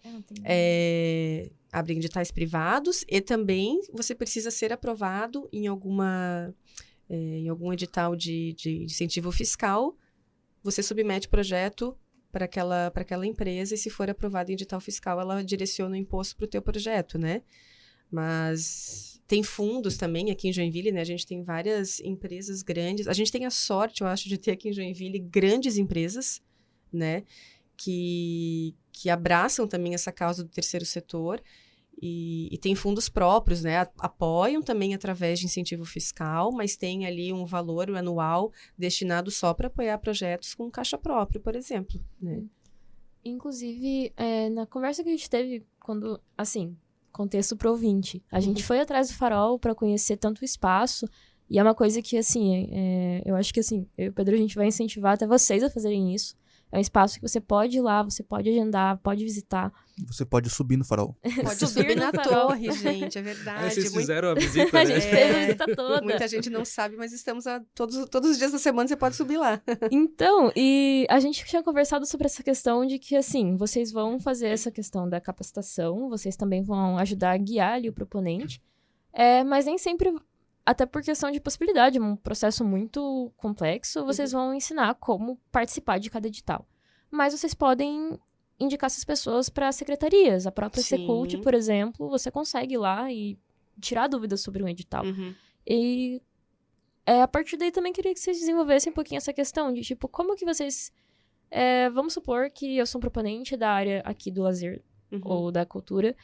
abrem editais privados e também você precisa ser aprovado em algum edital de incentivo fiscal. Você submete o projeto para aquela empresa e se for aprovado em edital fiscal, ela direciona o imposto para o teu projeto, né? Mas tem fundos também aqui em Joinville, né? A gente tem várias empresas grandes. A gente tem a sorte, eu acho, de ter aqui em Joinville grandes empresas, né? Que abraçam também essa causa do terceiro setor e tem fundos próprios, né? Apoiam também através de incentivo fiscal, mas tem ali um valor anual destinado só para apoiar projetos com caixa próprio, por exemplo, né?
Inclusive, na conversa que a gente teve, quando, assim, contexto pro ouvinte, a gente foi atrás do Farol para conhecer tanto o espaço, e é uma coisa que, assim, eu acho que, assim, eu e o Pedro, a gente vai incentivar até vocês a fazerem isso. É um espaço que você pode ir lá, você pode agendar, pode visitar.
Você pode subir no Farol.
Pode subir na torre, gente, é verdade.
Vocês fizeram a visita, né?
A gente fez a visita toda.
Muita gente não sabe, mas estamos todos os dias da semana você pode subir lá.
Então, e a gente tinha conversado sobre essa questão de que, assim, vocês vão fazer essa questão da capacitação, vocês também vão ajudar a guiar ali o proponente, mas nem sempre, até por questão de possibilidade, um processo muito complexo, vocês vão ensinar como participar de cada edital. Mas vocês podem indicar essas pessoas para secretarias. A própria Secult, por exemplo, você consegue ir lá e tirar dúvidas sobre um edital. E a partir daí também queria que vocês desenvolvessem um pouquinho essa questão de, tipo, como que vocês... vamos supor que eu sou um proponente da área aqui do lazer ou da cultura,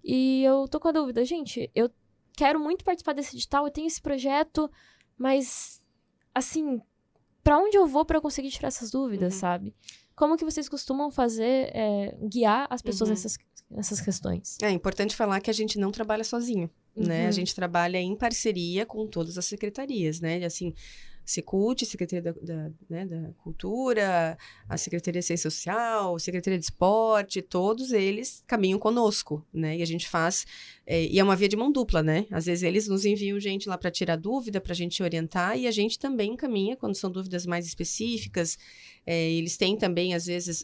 e eu tô com a dúvida, gente, eu quero muito participar desse edital, eu tenho esse projeto, mas, assim, pra onde eu vou pra eu conseguir tirar essas dúvidas, sabe? Como que vocês costumam fazer, guiar as pessoas nessas questões? É
importante falar que a gente não trabalha sozinho, né? A gente trabalha em parceria com todas as secretarias, né? Assim, Secult, Secretaria da Cultura, a Secretaria de Ciência Social, Secretaria de Esporte, todos eles caminham conosco, né? E a gente faz... e é uma via de mão dupla, né? Às vezes eles nos enviam gente lá para tirar dúvida, para a gente orientar, e a gente também caminha quando são dúvidas mais específicas. Eles têm também, às vezes...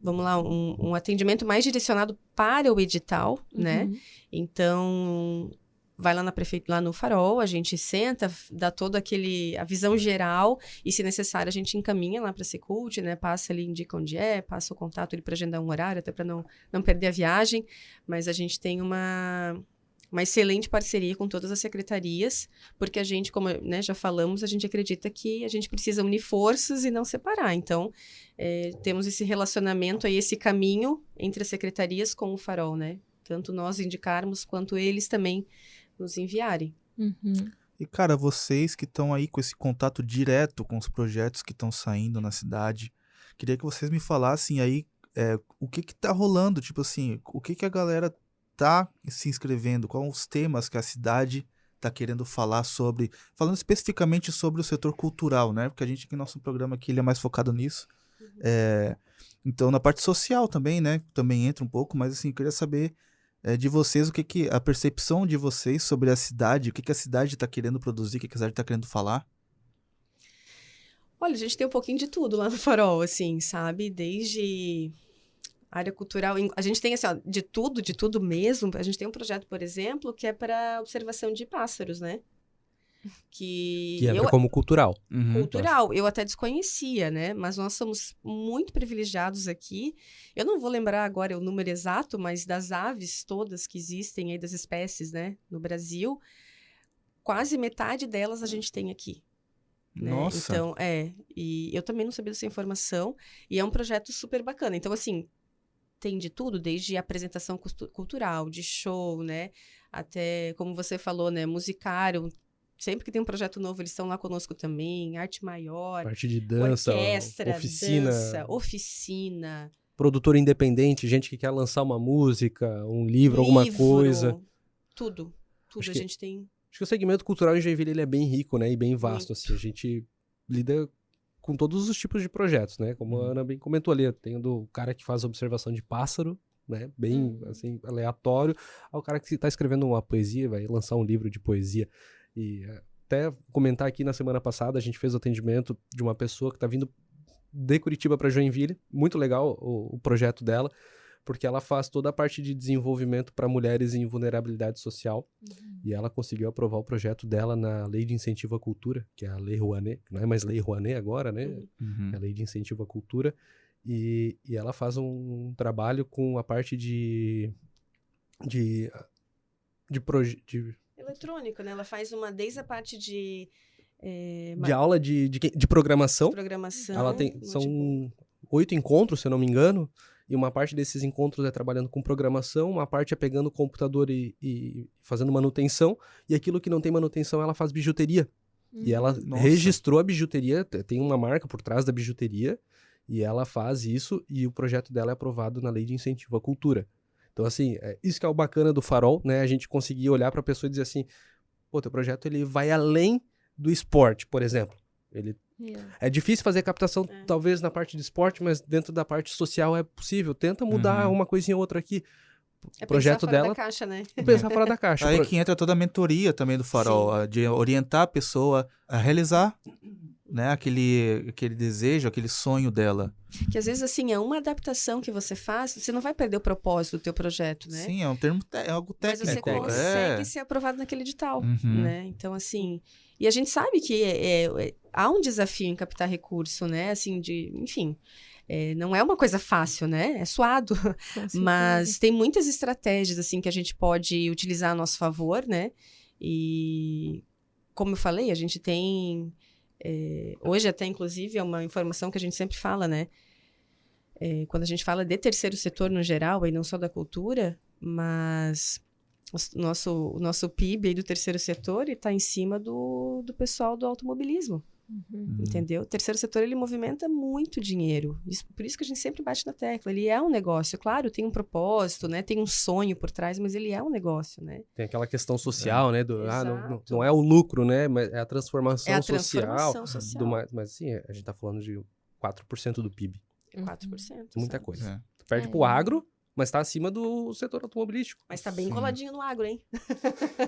vamos lá, um atendimento mais direcionado para o edital, né? Então... vai lá lá no Farol, a gente senta, dá toda a visão geral e, se necessário, a gente encaminha lá para a Secult, né? Passa ali, indica onde passa o contato ali para agendar um horário, até para não perder a viagem. Mas a gente tem uma excelente parceria com todas as secretarias, porque a gente, como, né, já falamos, a gente acredita que a gente precisa unir forças e não separar. Então, temos esse relacionamento aí, esse caminho entre as secretarias com o Farol, né? Tanto nós indicarmos, quanto eles também nos enviarem.
Uhum.
E, cara, vocês que estão aí com esse contato direto com os projetos que estão saindo na cidade, queria que vocês me falassem aí o que tá rolando, tipo assim, o que a galera tá se inscrevendo, quais os temas que a cidade tá querendo falar sobre, falando especificamente sobre o setor cultural, né? Porque a gente aqui, nosso programa aqui, ele é mais focado nisso. Então, na parte social também, né? Também entra um pouco, mas assim, eu queria saber de vocês a percepção de vocês sobre a cidade, o que a cidade está querendo produzir, o que a cidade está querendo falar.
Olha, a gente tem um pouquinho de tudo lá no Farol, assim, sabe? Desde área cultural, a gente tem, assim, ó, de tudo mesmo. A gente tem um projeto, por exemplo, que é para observação de pássaros, né? Que
entra como cultural.
Cultural, eu até desconhecia, né? Mas nós somos muito privilegiados aqui. Eu não vou lembrar agora o número exato, mas das aves todas que existem aí, das espécies, né? No Brasil, quase metade delas a gente tem aqui. Né?
Nossa!
Então, e eu também não sabia dessa informação, e é um projeto super bacana. Então, assim, tem de tudo, desde apresentação cultural, de show, né? Até, como você falou, né? Musicário. Sempre que tem um projeto novo, eles estão lá conosco também. Arte maior,
parte de dança,
orquestra,
oficina,
oficina.
Produtor independente, gente que quer lançar uma música, um livro, alguma coisa.
Tudo
Acho
a
que-
gente tem.
Acho que o segmento cultural em Joinville ele é bem rico, né? E bem vasto,
Muito.
assim. A gente lida com todos os tipos de projetos, né? Como a Ana bem comentou ali, tem do cara que faz observação de pássaro, né? Bem, assim, aleatório, ao cara que está escrevendo uma poesia, vai lançar um livro de poesia. E até comentar aqui, na semana passada, a gente fez o atendimento de uma pessoa que está vindo de Curitiba para Joinville. Muito legal o projeto dela, porque ela faz toda a parte de desenvolvimento para mulheres em vulnerabilidade social. E ela conseguiu aprovar o projeto dela na Lei de Incentivo à Cultura, que é a Lei Rouanet, que não é mais Lei Rouanet agora, né? É a Lei de Incentivo à Cultura. E ela faz um trabalho com a parte de
Eletrônico, né? Ela faz desde a parte de
aula de programação.
programação.
Ela são 8 encontros, se eu não me engano, e uma parte desses encontros é trabalhando com programação, uma parte é pegando o computador e fazendo manutenção, e aquilo que não tem manutenção ela faz bijuteria. E ela registrou a bijuteria, tem uma marca por trás da bijuteria, e ela faz isso, e o projeto dela é aprovado na Lei de Incentivo à Cultura. Então, assim, isso que é o bacana do Farol, né? A gente conseguir olhar para a pessoa e dizer assim, pô, teu projeto ele vai além do esporte, por exemplo. É difícil fazer captação, talvez, na parte de esporte, mas dentro da parte social é possível. Tenta mudar uma coisinha ou outra aqui. O projeto
pensar fora
dela
da caixa, né?
pensar fora da caixa.
Aí que entra toda a mentoria também do Farol, de orientar a pessoa a realizar, né, aquele desejo, aquele sonho dela.
Que às vezes, assim, é uma adaptação que você faz, você não vai perder o propósito do teu projeto, né?
Sim, é um termo, é algo
Mas você
técnico.
consegue ser aprovado naquele edital,
Uhum.
né? Então, assim... E a gente sabe que há um desafio em captar recurso, né? Assim, enfim... não é uma coisa fácil, né? É suado. Mas tem muitas estratégias, assim, que a gente pode utilizar a nosso favor, né? E, como eu falei, a gente tem... hoje até, inclusive, é uma informação que a gente sempre fala, né? Quando a gente fala de terceiro setor no geral, e não só da cultura, mas o nosso PIB aí do terceiro setor está em cima do pessoal do automobilismo. Entendeu? O terceiro setor, ele movimenta muito dinheiro. Por isso que a gente sempre bate na tecla. Ele é um negócio. Claro, tem um propósito, né? Tem um sonho por trás, mas ele é um negócio, né?
Tem aquela questão social, né? Não é o lucro, né? Mas é a transformação social. Mas assim, a gente tá falando de 4% do PIB.
4%.
Muita
sabe?
coisa. Perde pro agro, mas tá acima do setor automobilístico.
Mas tá bem coladinho no agro, hein?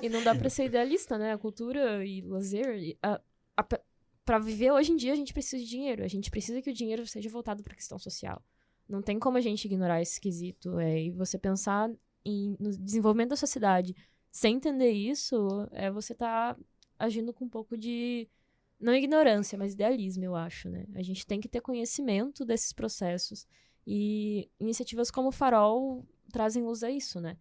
E não dá pra ser idealista, né? A cultura e lazer... Pra viver hoje em dia, a gente precisa de dinheiro. A gente precisa que o dinheiro seja voltado pra questão social. Não tem como a gente ignorar esse quesito. E você pensar no desenvolvimento da sociedade sem entender isso, você tá agindo com um pouco de... Não ignorância, mas idealismo, eu acho, né? A gente tem que ter conhecimento desses processos. E iniciativas como o Farol trazem luz a isso, né?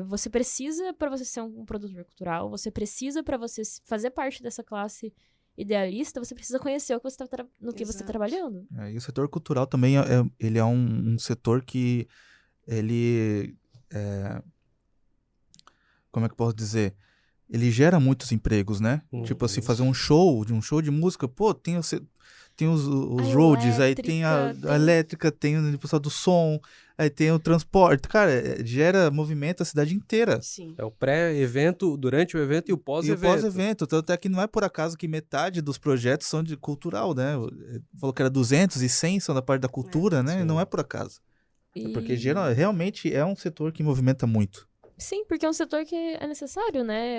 Você precisa, para você ser um produtor cultural, você precisa, para você fazer parte dessa classe idealista, você precisa conhecer no que você está trabalhando.
E o setor cultural também ele é um setor que ele como é que eu posso dizer? Ele gera muitos empregos, né? Tipo assim, fazer um show de música, pô, tem os roadies, aí tem a elétrica, tem o pessoal do som, aí tem o transporte. Cara, gera movimento a cidade inteira.
Sim.
É o pré-evento, durante o evento e o pós-evento.
E o pós-evento. Tanto é que não é por acaso que metade dos projetos são de cultural, né? Falou que era 200 e 100 são da parte da cultura, né?
Sim.
Não é por acaso. É porque realmente é um setor que movimenta muito.
Sim, porque é um setor que é necessário, né?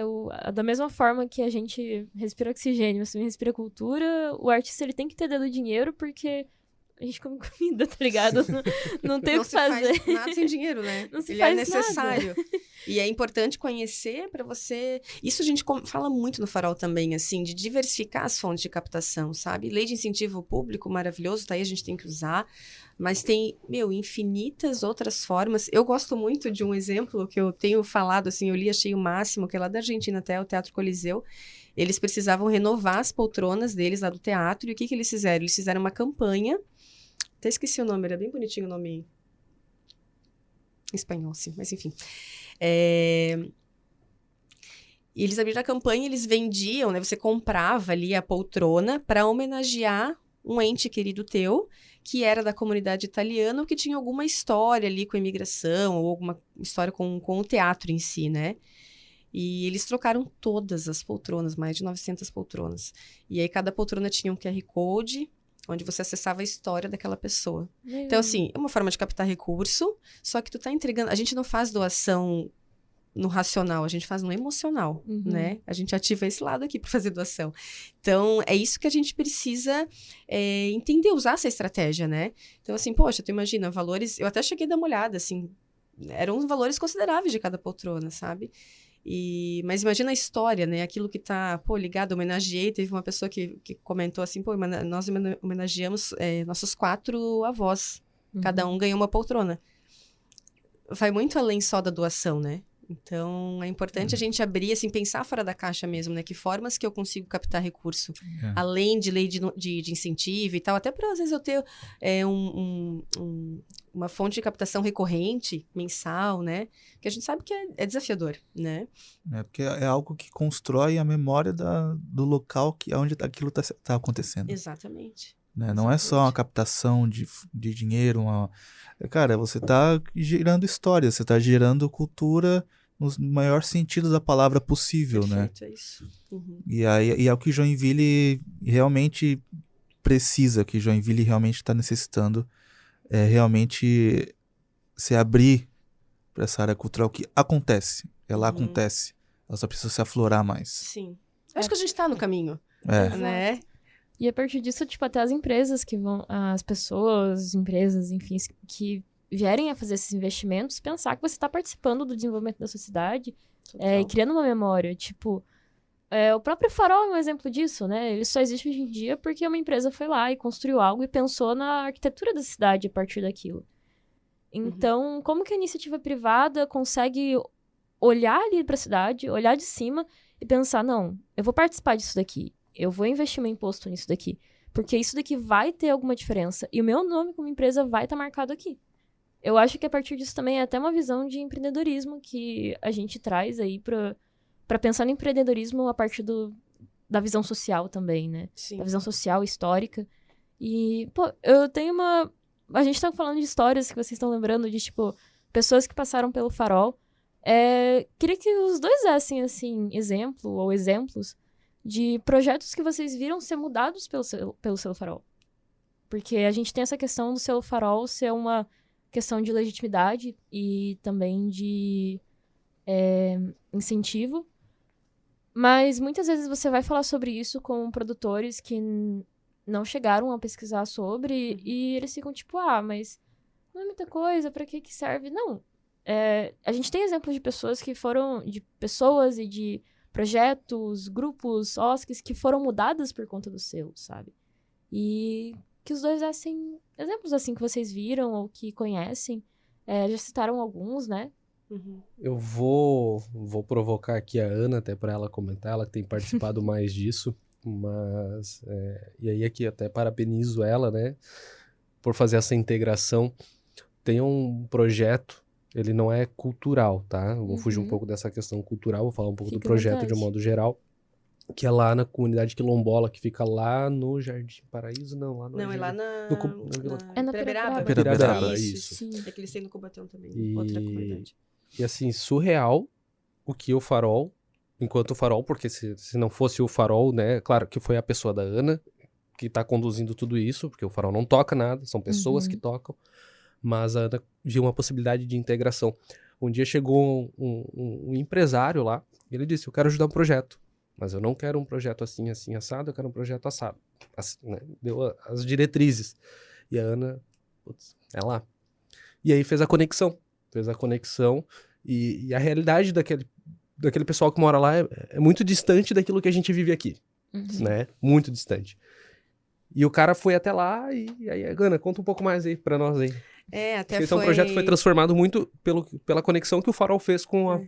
Da mesma forma que a gente respira oxigênio, você respira cultura, o artista ele tem que ter dado dinheiro porque a gente come comida, tá ligado? Não tem o que fazer.
Não se faz nada sem dinheiro, né?
Não se
Ele
faz
é necessário.
nada.
E é importante conhecer para você... Isso a gente fala muito no Farol também, assim, de diversificar as fontes de captação, sabe? Lei de incentivo público, maravilhoso, tá aí, a gente tem que usar. Mas tem, infinitas outras formas. Eu gosto muito de um exemplo que eu tenho falado, assim, eu li, achei o máximo, que é lá da Argentina até o Teatro Coliseu. Eles precisavam renovar as poltronas deles lá do teatro. E o que eles fizeram? Eles fizeram uma campanha. Até esqueci o nome, era bem bonitinho o nome em espanhol, sim, mas enfim. E eles abriram a campanha, eles vendiam, né? Você comprava ali a poltrona para homenagear um ente querido teu, que era da comunidade italiana, ou que tinha alguma história ali com a imigração, ou alguma história com o teatro em si, né? E eles trocaram todas as poltronas, mais de 900 poltronas. E aí cada poltrona tinha um QR Code, onde você acessava a história daquela pessoa. Então, assim, é uma forma de captar recurso, só que tu tá entregando... A gente não faz doação no racional, a gente faz no emocional, né? A gente ativa esse lado aqui para fazer doação. Então, é isso que a gente precisa entender, usar essa estratégia, né? Então, assim, poxa, tu imagina, valores... Eu até cheguei a dar uma olhada, assim, eram valores consideráveis de cada poltrona, sabe? Mas imagina a história, né? Aquilo que tá, ligado, homenageei. Teve uma pessoa que comentou assim, nós homenageamos nossos 4 avós. Cada um ganhou uma poltrona. Vai muito além só da doação, né? Então, é importante a gente abrir, assim, pensar fora da caixa mesmo, né? Que formas que eu consigo captar recurso? Além de lei de incentivo e tal. Até para, às vezes, eu ter uma fonte de captação recorrente, mensal, né? Que a gente sabe que é desafiador, né?
Porque é algo que constrói a memória do local onde aquilo tá acontecendo.
Exatamente.
Né? Não é só uma captação de dinheiro. Cara, você tá gerando história, você tá gerando cultura no maior sentido da palavra possível,
Perfeito,
né?
É isso.
E é o que Joinville realmente precisa, que Joinville realmente está necessitando, realmente se abrir para essa área cultural que acontece. Ela acontece. Ela só precisa se aflorar mais.
Sim. Acho que a gente está no caminho,
É.
né?
E a partir disso, tipo, até as empresas que vão... As pessoas, empresas, enfim, que vierem a fazer esses investimentos, pensar que você está participando do desenvolvimento da sociedade e criando uma memória. Tipo, o próprio Farol é um exemplo disso, né? Ele só existe hoje em dia porque uma empresa foi lá e construiu algo e pensou na arquitetura da cidade a partir daquilo. Então, como que a iniciativa privada consegue olhar ali para a cidade, olhar de cima e pensar, não, eu vou participar disso daqui. Eu vou investir meu imposto nisso daqui. Porque isso daqui vai ter alguma diferença. E o meu nome como empresa vai estar marcado aqui. Eu acho que a partir disso também é até uma visão de empreendedorismo que a gente traz aí para pensar no empreendedorismo a partir da visão social também, né?
Sim.
Da visão social, histórica. E, eu tenho uma... A gente tá falando de histórias que vocês estão lembrando de, tipo, pessoas que passaram pelo Farol. Queria que os dois dessem, assim, exemplo ou exemplos de projetos que vocês viram ser mudados pelo Selo Farol. Porque a gente tem essa questão do Selo Farol ser uma questão de legitimidade e também de incentivo. Mas muitas vezes você vai falar sobre isso com produtores que não chegaram a pesquisar sobre e eles ficam tipo, mas não é muita coisa, pra que serve? Não. A gente tem exemplos de pessoas e de projetos, grupos, OSCs que foram mudadas por conta do selo, sabe? E que os dois dessem exemplos assim que vocês viram ou que conhecem. Já citaram alguns, né?
Eu vou provocar aqui a Ana até para ela comentar, ela que tem participado mais disso, mas e aí aqui até parabenizo ela, né, por fazer essa integração. Tem um projeto ele não é cultural, tá? Eu vou fugir um
Uhum.
pouco dessa questão cultural, vou falar um pouco do
Fica à
projeto de um
vontade.
modo geral, que é lá na comunidade quilombola, que fica lá no Jardim Paraíso, não, lá no
Não, é lá
no Vila-
É na
Piraberaba.
Piraberaba,
Isso.
Sim.
É que eles têm no Cubatão também,
E-
outra comunidade.
E assim, surreal o que o Farol, enquanto o Farol, porque se não fosse o Farol, né, claro que foi a pessoa da Ana que tá conduzindo tudo isso, porque o Farol não toca nada, são pessoas que tocam, mas a Ana viu uma possibilidade de integração. Um dia chegou um empresário lá, e ele disse, eu quero ajudar um projeto, mas eu não quero um projeto assim, assim, assado, eu quero um projeto assado. Né? Deu as diretrizes. E a Ana, putz, é lá. E aí fez a conexão. E a realidade daquele pessoal que mora lá é muito distante daquilo que a gente vive aqui,
Uhum.
né? Muito distante. E o cara foi até lá e aí, Ana, conta um pouco mais aí pra nós aí.
Até
Então o projeto foi transformado muito pela conexão que o Farol fez com a...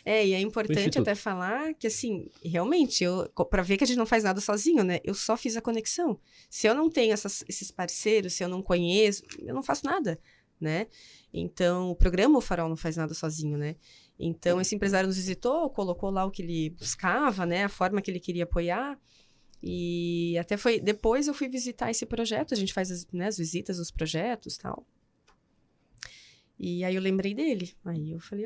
E é importante
Instituto.
até falar que, assim, realmente, para ver que a gente não faz nada sozinho, né? Eu só fiz a conexão. Se eu não tenho esses parceiros, se eu não conheço, eu não faço nada, né? Então, o programa O Farol não faz nada sozinho, né? Então, esse empresário nos visitou, colocou lá o que ele buscava, né? A forma que ele queria apoiar. E até depois eu fui visitar esse projeto, a gente faz as visitas dos projetos e tal. E aí eu lembrei dele. Aí eu falei,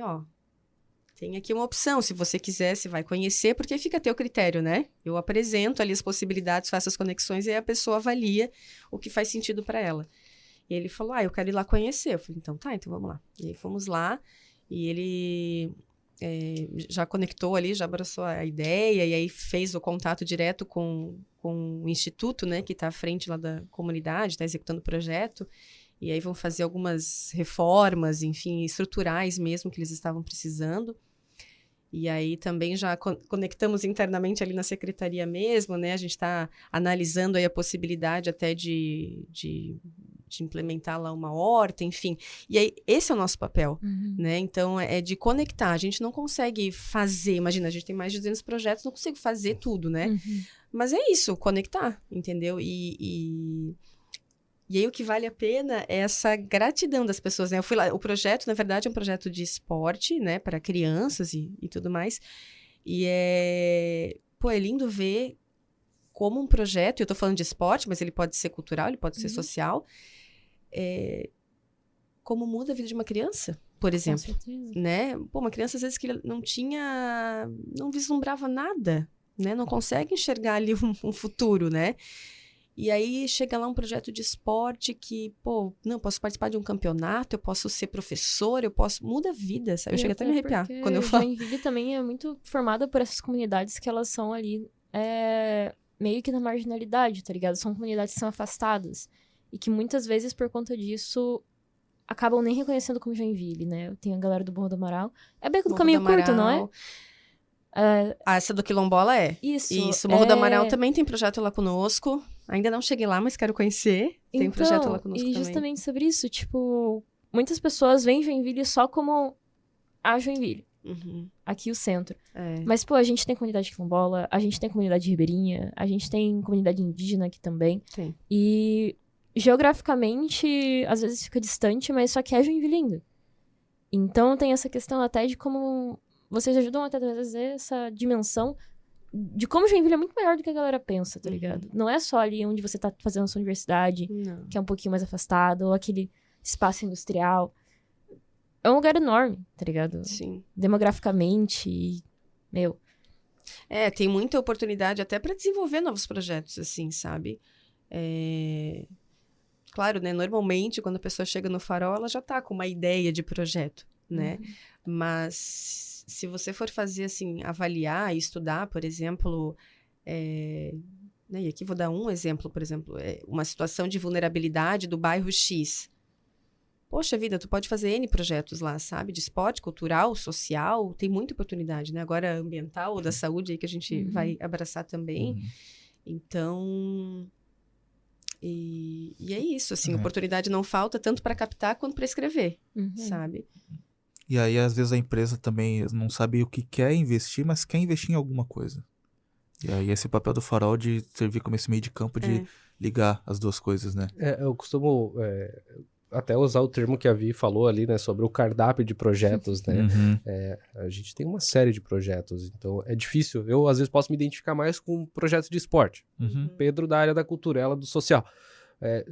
tem aqui uma opção, se você quiser, você vai conhecer, porque fica a teu critério, né? Eu apresento ali as possibilidades, faço as conexões e aí a pessoa avalia o que faz sentido para ela. E ele falou, eu quero ir lá conhecer. Eu falei, então vamos lá. E aí fomos lá e ele já conectou ali, já abraçou a ideia e aí fez o contato direto com o instituto, né, que está à frente lá da comunidade, está executando o projeto. E aí vão fazer algumas reformas, enfim, estruturais mesmo que eles estavam precisando. E aí também já conectamos internamente ali na secretaria mesmo, né? A gente está analisando aí a possibilidade até de implementar lá uma horta, enfim. E aí esse é o nosso papel, né? Então é de conectar. A gente não consegue fazer, imagina, a gente tem mais de 200 projetos, não consigo fazer tudo, né?
Uhum.
Mas é isso, conectar, entendeu? E aí o que vale a pena é essa gratidão das pessoas, né? Eu fui lá, o projeto, na verdade, é um projeto de esporte, né? Para crianças e tudo mais. E é lindo ver como um projeto, eu tô falando de esporte, mas ele pode ser cultural, ele pode ser social, como muda a vida de uma criança, por exemplo.
Com certeza.
Né? Uma criança, às vezes, que não vislumbrava nada, né? Não consegue enxergar ali um futuro, né? E aí chega lá um projeto de esporte que, não, posso participar de um campeonato, eu posso ser professor, muda a vida, sabe? Eu chego até a me arrepiar quando eu falo.
Joinville também é muito formada por essas comunidades que elas são ali meio que na marginalidade, tá ligado? São comunidades que são afastadas e que muitas vezes, por conta disso, acabam nem reconhecendo como Joinville, né? Tem a galera do Morro do Amaral. É Beco do Caminho Curto, não é?
Essa do Quilombola é.
Isso.
Morro do Amaral também tem projeto lá conosco. Ainda não cheguei lá, mas quero conhecer. Tem projeto lá conosco também.
E justamente sobre isso, tipo, muitas pessoas veem Joinville só como a Joinville.
Uhum.
Aqui o centro. Mas, a gente tem comunidade quilombola, a gente tem comunidade ribeirinha, a gente tem comunidade indígena aqui também.
Tem.
E geograficamente, às vezes fica distante, mas só que é Joinville ainda. Então tem essa questão até de como vocês ajudam até a trazer essa dimensão de como Joinville é muito maior do que a galera pensa, tá ligado? Não é só ali onde você tá fazendo a sua universidade, que é um pouquinho mais afastado, ou aquele espaço industrial. É um lugar enorme, tá ligado?
Sim.
Demograficamente,
tem muita oportunidade até para desenvolver novos projetos, assim, sabe? Claro, né? Normalmente, quando a pessoa chega no Farol, ela já tá com uma ideia de projeto, né? Mas se você for fazer, assim, avaliar e estudar, por exemplo, né? E aqui vou dar um exemplo, por exemplo, uma situação de vulnerabilidade do bairro X. Poxa vida, tu pode fazer N projetos lá, sabe? De esporte, cultural, social, tem muita oportunidade, né? Agora ambiental ou da saúde aí que a gente vai abraçar também. Então, e é isso, assim, oportunidade não falta tanto para captar quanto para escrever, sabe?
E aí, às vezes, a empresa também não sabe o que quer investir, mas quer investir em alguma coisa. E aí, esse papel do Farol de servir como esse meio de campo de ligar as duas coisas, né?
Eu costumo até usar o termo que a Vi falou ali, né, sobre o cardápio de projetos, né?
Uhum.
A gente tem uma série de projetos, então é difícil. Eu, às vezes, posso me identificar mais com projetos de esporte.
Uhum.
Pedro da área da cultura, ela do social.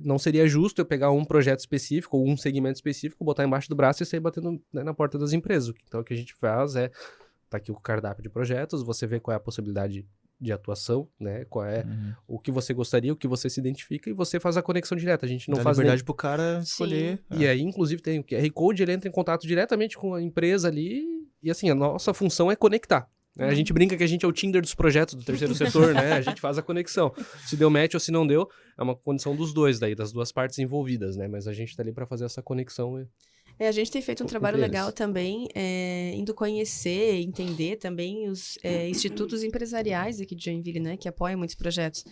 Não seria justo eu pegar um projeto específico ou um segmento específico, botar embaixo do braço e sair batendo, né, na porta das empresas. Então, o que a gente faz tá aqui o cardápio de projetos, você vê qual é a possibilidade de atuação, né? Qual é o que você gostaria, o que você se identifica, e você faz a conexão direta. A gente não
Dá
faz
liberdade pro cara escolher.
E aí, inclusive, tem o QR Code, ele entra em contato diretamente com a empresa ali, e assim, a nossa função é conectar. Né? A gente brinca que a gente é o Tinder dos projetos do terceiro setor, né? A gente faz a conexão. Se deu match ou se não deu, é uma condição dos dois daí, das duas partes envolvidas, né? Mas a gente tá ali para fazer essa conexão.
A gente tem feito um trabalho legal também, indo conhecer, entender também os institutos empresariais aqui de Joinville, né? Que apoiam muitos projetos.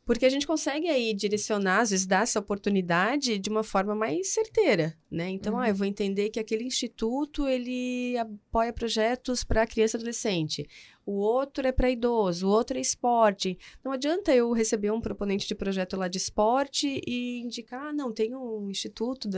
Porque a gente consegue aí direcionar, às vezes dar essa oportunidade de uma forma mais certeira, né? Então, eu vou entender que aquele instituto, ele apoia projetos para criança e adolescente. O outro é para idoso, o outro é esporte. Não adianta eu receber um proponente de projeto lá de esporte e indicar, não, tem um instituto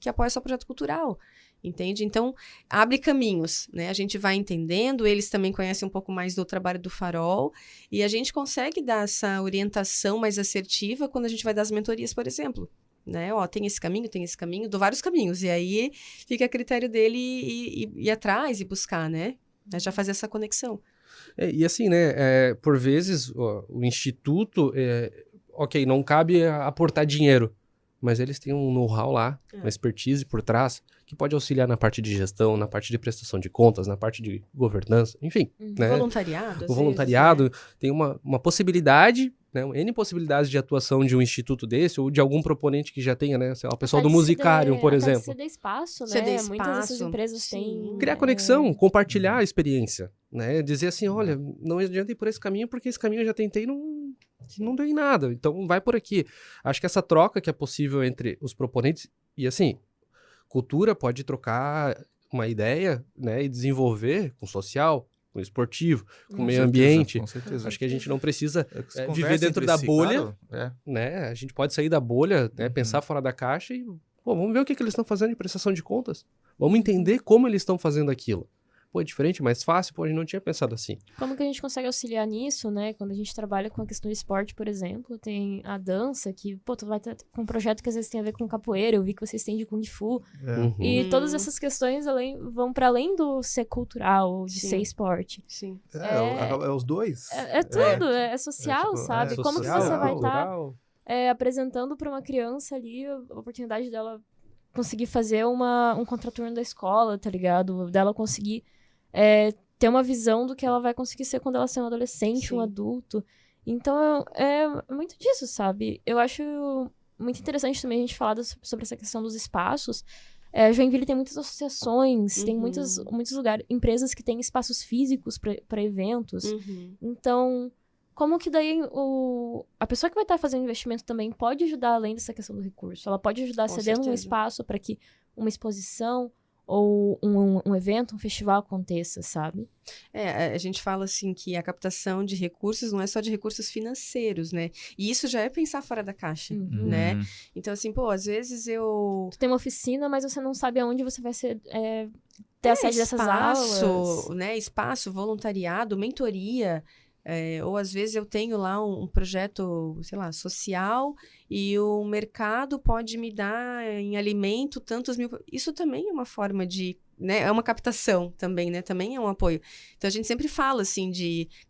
que apoia só projeto cultural. Entende? Então, abre caminhos, né? A gente vai entendendo, eles também conhecem um pouco mais do trabalho do Farol, e a gente consegue dar essa orientação mais assertiva quando a gente vai dar as mentorias, por exemplo. Né? Tem esse caminho, dou vários caminhos, e aí fica a critério dele ir atrás e buscar, né? Já fazer essa conexão.
E assim, né, por vezes o instituto, ok, não cabe aportar dinheiro, mas eles têm um know-how lá, uma expertise por trás, que pode auxiliar na parte de gestão, na parte de prestação de contas, na parte de governança, enfim. Né?
Voluntariado,
o voluntariado tem uma possibilidade, né, N possibilidades de atuação de um instituto desse, ou de algum proponente que já tenha, né, sei lá, o pessoal do Musicário, por exemplo.
Ceder espaço, né?
Ceder espaço.
Muitas dessas empresas têm...
Criar conexão, compartilhar a experiência, né? Dizer assim, olha, não adianta ir por esse caminho, porque esse caminho eu já tentei e não deu em nada, então vai por aqui. Acho que essa troca que é possível entre os proponentes, e assim, cultura pode trocar uma ideia, né, e desenvolver com social, com esportivo, com meio ambiente.
Com certeza.
Acho que a gente não precisa viver dentro da bolha,
claro,
né? A gente pode sair da bolha, né, pensar fora da caixa e vamos ver o que eles estão fazendo de prestação de contas. Vamos entender como eles estão fazendo aquilo. Pô, é diferente, mais fácil, a gente não tinha pensado assim.
Como que a gente consegue auxiliar nisso, né? Quando a gente trabalha com a questão do esporte, por exemplo, tem a dança, que, tu vai ter um projeto que às vezes tem a ver com capoeira, eu vi que vocês têm de Kung Fu. E todas essas questões vão para além do ser cultural, de ser esporte.
Sim.
É os dois.
É tudo, é social, sabe? Como que você vai estar apresentando para uma criança ali a oportunidade dela conseguir fazer um contraturno da escola, tá ligado? Dela conseguir ter uma visão do que ela vai conseguir ser quando ela ser um adolescente, um adulto. Então, é muito disso, sabe? Eu acho muito interessante também a gente falar sobre essa questão dos espaços. Joinville tem muitas associações, tem muitos lugares, empresas que têm espaços físicos para eventos. Então, como que daí a pessoa que vai estar fazendo investimento também pode ajudar além dessa questão do recurso? Ela pode ajudar cedendo um espaço para que uma exposição ou um evento, um festival aconteça, sabe?
A gente fala assim que a captação de recursos não é só de recursos financeiros, né? E isso já é pensar fora da caixa, né? Então, assim, às vezes Tu
tem uma oficina, mas você não sabe aonde você vai ter a sede dessas aulas.
Né? Espaço, voluntariado, mentoria... ou às vezes eu tenho lá um projeto, sei lá, social e o mercado pode me dar em alimento tantos mil... Isso também é uma forma de... né? É uma captação também, né? Também é um apoio. Então, a gente sempre fala, assim,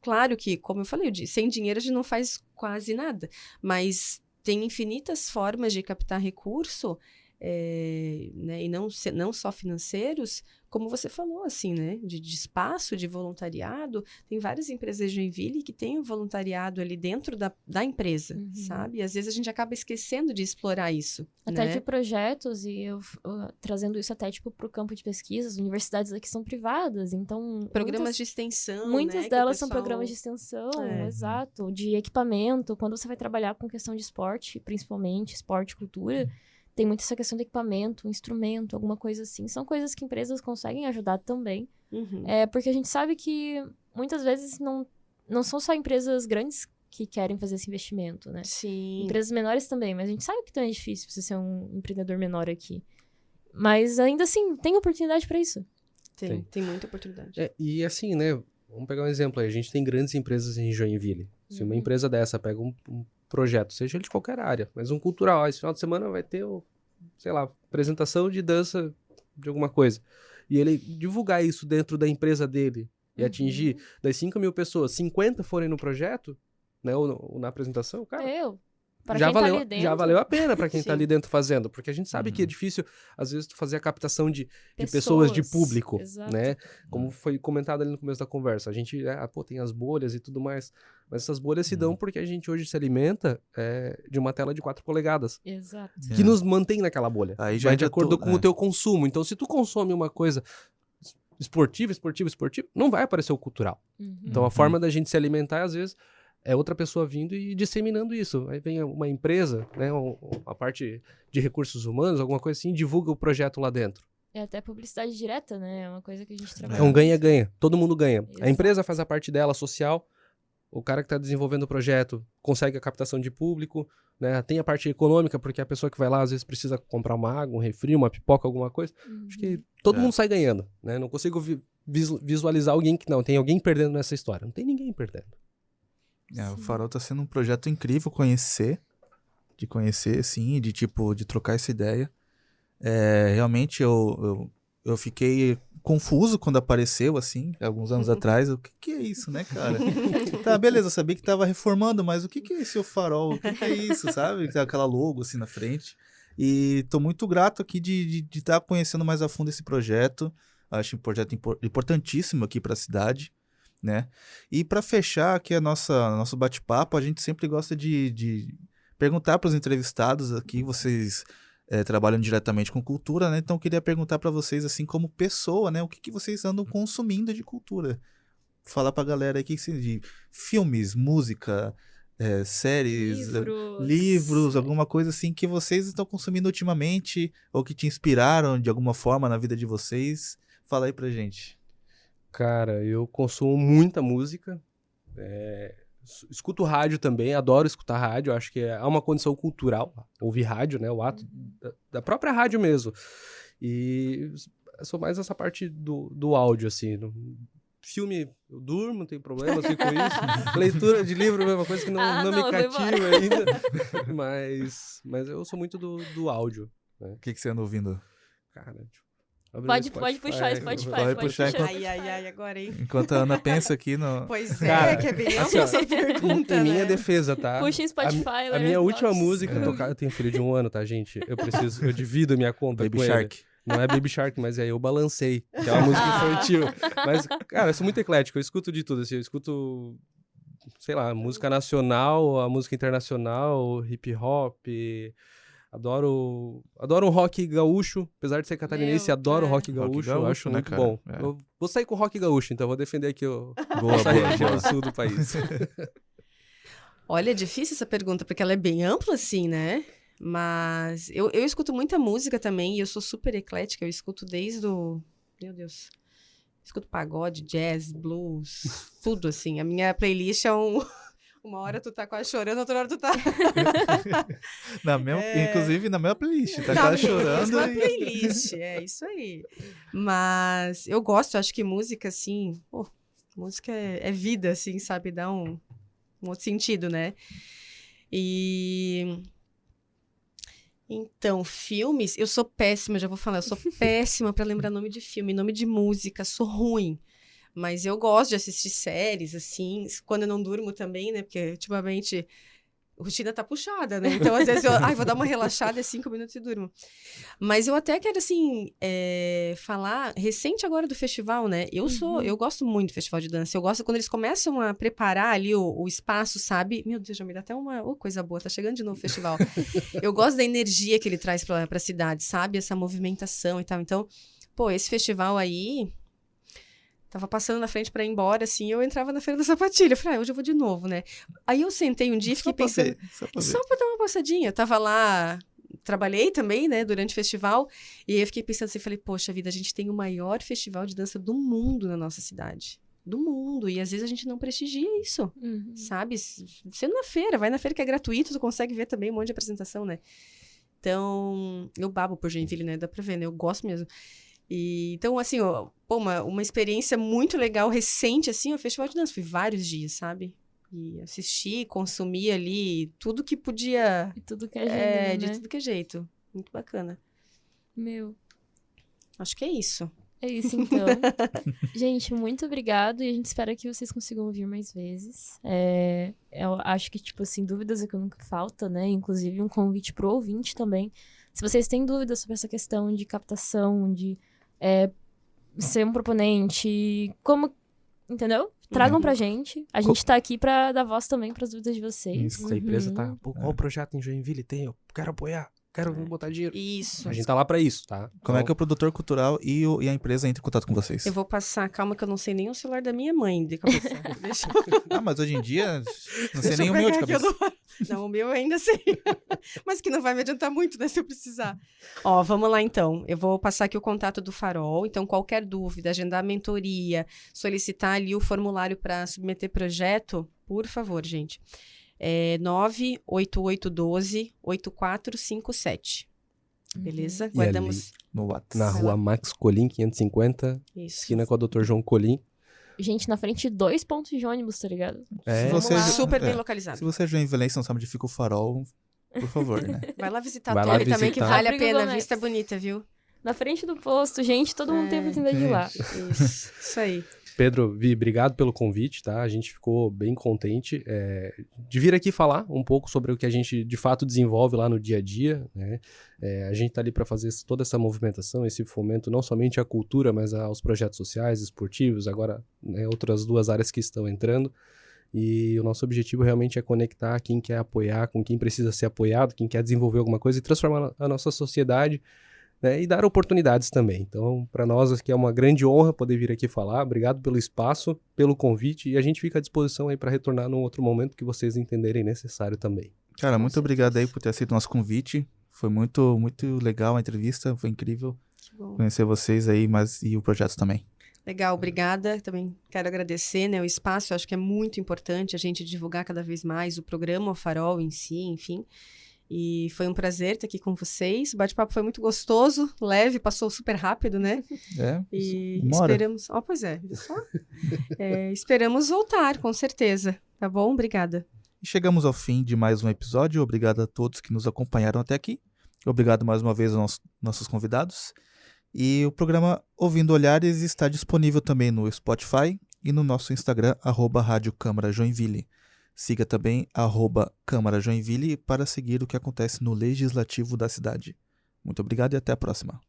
Claro que, como eu falei, sem dinheiro a gente não faz quase nada. Mas tem infinitas formas de captar recurso, né? E não só financeiros, como você falou, assim, né? De espaço, de voluntariado. Tem várias empresas de Joinville que têm o voluntariado ali dentro da empresa, sabe? E às vezes a gente acaba esquecendo de explorar isso.
Até
né?
de projetos, e eu trazendo isso até, pro campo de pesquisa, as universidades aqui são privadas, então...
Programas de extensão,
muitas
né,
delas
pessoal...
são programas de extensão, exato. De equipamento, quando você vai trabalhar com questão de esporte, principalmente, esporte e cultura... Tem muito essa questão do equipamento, um instrumento, alguma coisa assim. São coisas que empresas conseguem ajudar também. Porque a gente sabe que muitas vezes não são só empresas grandes que querem fazer esse investimento, né?
Sim.
Empresas menores também, mas a gente sabe que também é difícil você ser um empreendedor menor aqui. Mas ainda assim, tem oportunidade para isso.
Tem muita oportunidade.
E assim, né? Vamos pegar um exemplo aí. A gente tem grandes empresas em Joinville. Se uma empresa dessa pega um projeto, seja ele de qualquer área, mas um cultural, esse final de semana vai ter, sei lá, apresentação de dança de alguma coisa. E ele divulgar isso dentro da empresa dele e atingir das 5 mil pessoas, 50 forem no projeto, né, ou na apresentação, cara... já valeu a pena para quem tá ali dentro fazendo, porque a gente sabe que é difícil, às vezes, tu fazer a captação de pessoas, de público, né? Como foi comentado ali no começo da conversa. A gente, tem as bolhas e tudo mais, mas essas bolhas se dão porque a gente hoje se alimenta de uma tela de 4 polegadas.
Exato.
Que nos mantém naquela bolha.
Aí já
vai de acordo com o teu consumo. Então, se tu consome uma coisa esportiva, não vai aparecer o cultural. Então, a forma da gente se alimentar, às vezes... é outra pessoa vindo e disseminando isso. Aí vem uma empresa, né, a parte de recursos humanos, alguma coisa assim, divulga o projeto lá dentro.
É até publicidade direta, né? É uma coisa que a gente trabalha.
É um ganha-ganha. Todo mundo ganha.
Exato.
A empresa faz a parte dela social, o cara que está desenvolvendo o projeto consegue a captação de público, né? Tem a parte econômica, porque a pessoa que vai lá às vezes precisa comprar uma água, um refri, uma pipoca, alguma coisa. Acho que todo mundo sai ganhando, né? Não consigo visualizar alguém que... Não, tem alguém perdendo nessa história. Não tem ninguém perdendo.
O Farol tá sendo um projeto incrível de conhecer, sim, de trocar essa ideia. Realmente eu fiquei confuso quando apareceu, assim, alguns anos atrás. O que é isso, né, cara? Tá, beleza, eu sabia que tava reformando, mas o que é esse O Farol? O que é isso, sabe? Tem aquela logo assim na frente. E tô muito grato aqui de estar conhecendo mais a fundo esse projeto. Acho um projeto importantíssimo aqui para a cidade. Né? E para fechar aqui nosso bate-papo, a gente sempre gosta de perguntar para os entrevistados aqui, vocês trabalham diretamente com cultura, né? Então eu queria perguntar para vocês, assim, como pessoa, né? O que vocês andam consumindo de cultura? Falar para a galera aí de filmes, música, séries, livros, alguma coisa assim que vocês estão consumindo ultimamente ou que te inspiraram de alguma forma na vida de vocês. Fala aí pra gente.
Cara, eu consumo muita música, escuto rádio também, adoro escutar rádio, acho que é uma condição cultural, ouvir rádio, né, o ato da própria rádio mesmo. E eu sou mais essa parte do áudio, assim, filme eu durmo, não tem problema assim, com isso, leitura de livro é uma coisa que não me cativa ainda, mas eu sou muito do áudio. Né?
O que você anda ouvindo?
Cara,
Pode puxar Spotify.
Pode puxar.
Ai, agora, hein?
Enquanto a Ana pensa aqui no...
Pois
Cara,
que é bem ampla essa pergunta,
em minha
né?
defesa, tá?
Puxa Spotify,
a minha última música tocada... Eu tenho filho de 1 ano, tá, gente? Eu divido a minha conta
Baby
com
Shark.
Ele. Não é Baby Shark, mas Eu Balancei, que é uma música infantil. Mas, cara, eu sou muito eclético, eu escuto de tudo, assim, eu escuto, sei lá, música nacional, a música internacional, hip hop... Adoro um rock gaúcho, apesar de ser catarinense, adoro rock gaúcho, eu acho muito bom. Eu vou sair com rock gaúcho, então vou defender aqui essa região sul do país.
Olha, é difícil essa pergunta, porque ela é bem ampla, assim, né? Mas eu escuto muita música também, e eu sou super eclética, eu escuto desde o... Meu Deus... Escuto pagode, jazz, blues, tudo, assim. A minha playlist é uma hora tu tá quase chorando, outra hora tu tá...
Inclusive na mesma playlist, tá quase chorando.
Na mesma playlist, isso aí. Mas eu gosto, acho que música, assim... música é vida, assim, sabe? Dá um outro sentido, né? Então, filmes... Eu sou péssima, já vou falar. Eu sou péssima pra lembrar nome de filme, nome de música. Sou ruim. Mas eu gosto de assistir séries, assim, quando eu não durmo também, né? Porque, ultimamente, a rotina tá puxada, né? Então, às vezes, vou dar uma relaxada, 5 minutos e durmo. Mas eu até quero, assim, falar, recente agora do festival, né? Eu gosto muito do festival de dança. Eu gosto quando eles começam a preparar ali o espaço, sabe? Meu Deus, já me dá até uma coisa boa, tá chegando de novo o festival. Eu gosto da energia que ele traz pra cidade, sabe? Essa movimentação e tal. Então, esse festival aí... Tava passando na frente pra ir embora, assim, eu entrava na Feira da Sapatilha. Eu falei, hoje eu vou de novo, né? Aí eu sentei um dia e fiquei pensando... Só pra dar uma passadinha. Eu tava lá, trabalhei também, né, durante o festival. E aí eu fiquei pensando assim, falei, poxa vida, a gente tem o maior festival de dança do mundo na nossa cidade. do mundo. E às vezes a gente não prestigia isso,
Uhum.
sabe? Sendo na feira, vai na feira que é gratuito, tu consegue ver também um monte de apresentação, né? Então, eu babo por Joinville, né? Dá pra ver, né? Eu gosto mesmo. Então, assim, ó, pô, uma experiência muito legal, recente, assim, o Festival de Dança. Fui vários dias, sabe? E assisti, consumi ali tudo que podia...
E tudo que é gênero,
de
né?
tudo que é jeito. Muito bacana.
Meu,
Acho que é isso.
é isso então. Gente, muito obrigado e a gente espera que vocês consigam vir mais vezes. Eu acho que, tipo assim, dúvidas é que nunca falta, né? Inclusive um convite pro ouvinte também. Se vocês têm dúvidas sobre essa questão de captação, de ser um proponente, como... Entendeu? Tragam pra gente. A gente tá aqui pra dar voz também pras dúvidas de vocês.
Se a empresa tá, pô, qual projeto em Joinville tem? Eu quero apoiar, quero botar dinheiro.
Isso.
A gente tá lá pra isso, tá?
Como é que o produtor cultural e a empresa entram em contato com vocês?
Eu vou passar, calma que eu não sei nem o celular da minha mãe de cabeça. Deixa
Mas hoje em dia, não sei
deixa
nem
eu
o meu de
pegar aqui,
cabeça.
Não, o meu eu ainda sei. Mas que não vai me adiantar muito, né, se eu precisar. Ó, vamos lá então. Eu vou passar aqui o contato do Farol. Então, qualquer dúvida, agendar a mentoria, solicitar ali o formulário para submeter projeto, por favor, gente. 98812-8457. Beleza?
E
Guardamos.
No WhatsApp.
Na rua Max Colim, 550,
Isso.
esquina com a Dr. João Colim.
Gente, na frente de 2 pontos de ônibus, tá ligado?
Se você,
Super bem
é,
localizado.
se você é joinvilense e não sabe onde fica o Farol, por favor, né?
Vai lá visitar
Vai
a
lá
torre também, que
visitar.
vale a
Abre o
pena.
Google
A vista é
Maps.
bonita, viu?
Na frente do posto, gente, todo mundo tem a oportunidade de ir lá.
Isso aí.
Pedro, Vi, obrigado pelo convite, tá? A gente ficou bem contente de vir aqui falar um pouco sobre o que a gente de fato desenvolve lá no dia a dia, né? A gente tá ali para fazer toda essa movimentação, esse fomento não somente à cultura, mas aos projetos sociais, esportivos, agora, né, outras duas áreas que estão entrando. E o nosso objetivo realmente é conectar quem quer apoiar com quem precisa ser apoiado, quem quer desenvolver alguma coisa e transformar a nossa sociedade, né, e dar oportunidades também. Então, para nós aqui é uma grande honra poder vir aqui falar. Obrigado pelo espaço, pelo convite, e a gente fica à disposição aí para retornar num outro momento que vocês entenderem necessário também.
Cara, muito obrigado aí por ter aceito o nosso convite. Foi muito, muito legal a entrevista, foi incrível
Que bom.
conhecer vocês aí, e o projeto também.
Legal, obrigada. Também quero agradecer, né, o espaço. Eu acho que é muito importante a gente divulgar cada vez mais o programa, o Farol em si, enfim. E foi um prazer estar aqui com vocês. O bate-papo foi muito gostoso, leve, passou super rápido, né? E
uma hora.
esperamos... pois é, viu só? Esperamos voltar, com certeza. Tá bom? Obrigada.
E chegamos ao fim de mais um episódio. Obrigado a todos que nos acompanharam até aqui. Obrigado mais uma vez aos nossos convidados. E o programa Ouvindo Olhares está disponível também no Spotify e no nosso Instagram, @Rádio Câmara Joinville. Siga também @Câmara Joinville para seguir o que acontece no Legislativo da cidade. Muito obrigado e até a próxima.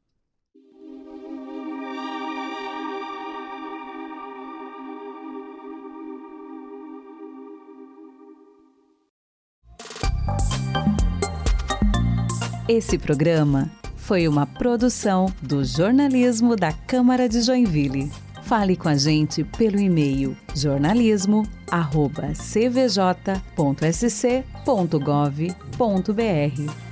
Esse programa foi uma produção do jornalismo da Câmara de Joinville. Fale com a gente pelo e-mail jornalismo@cvj.sc.gov.br.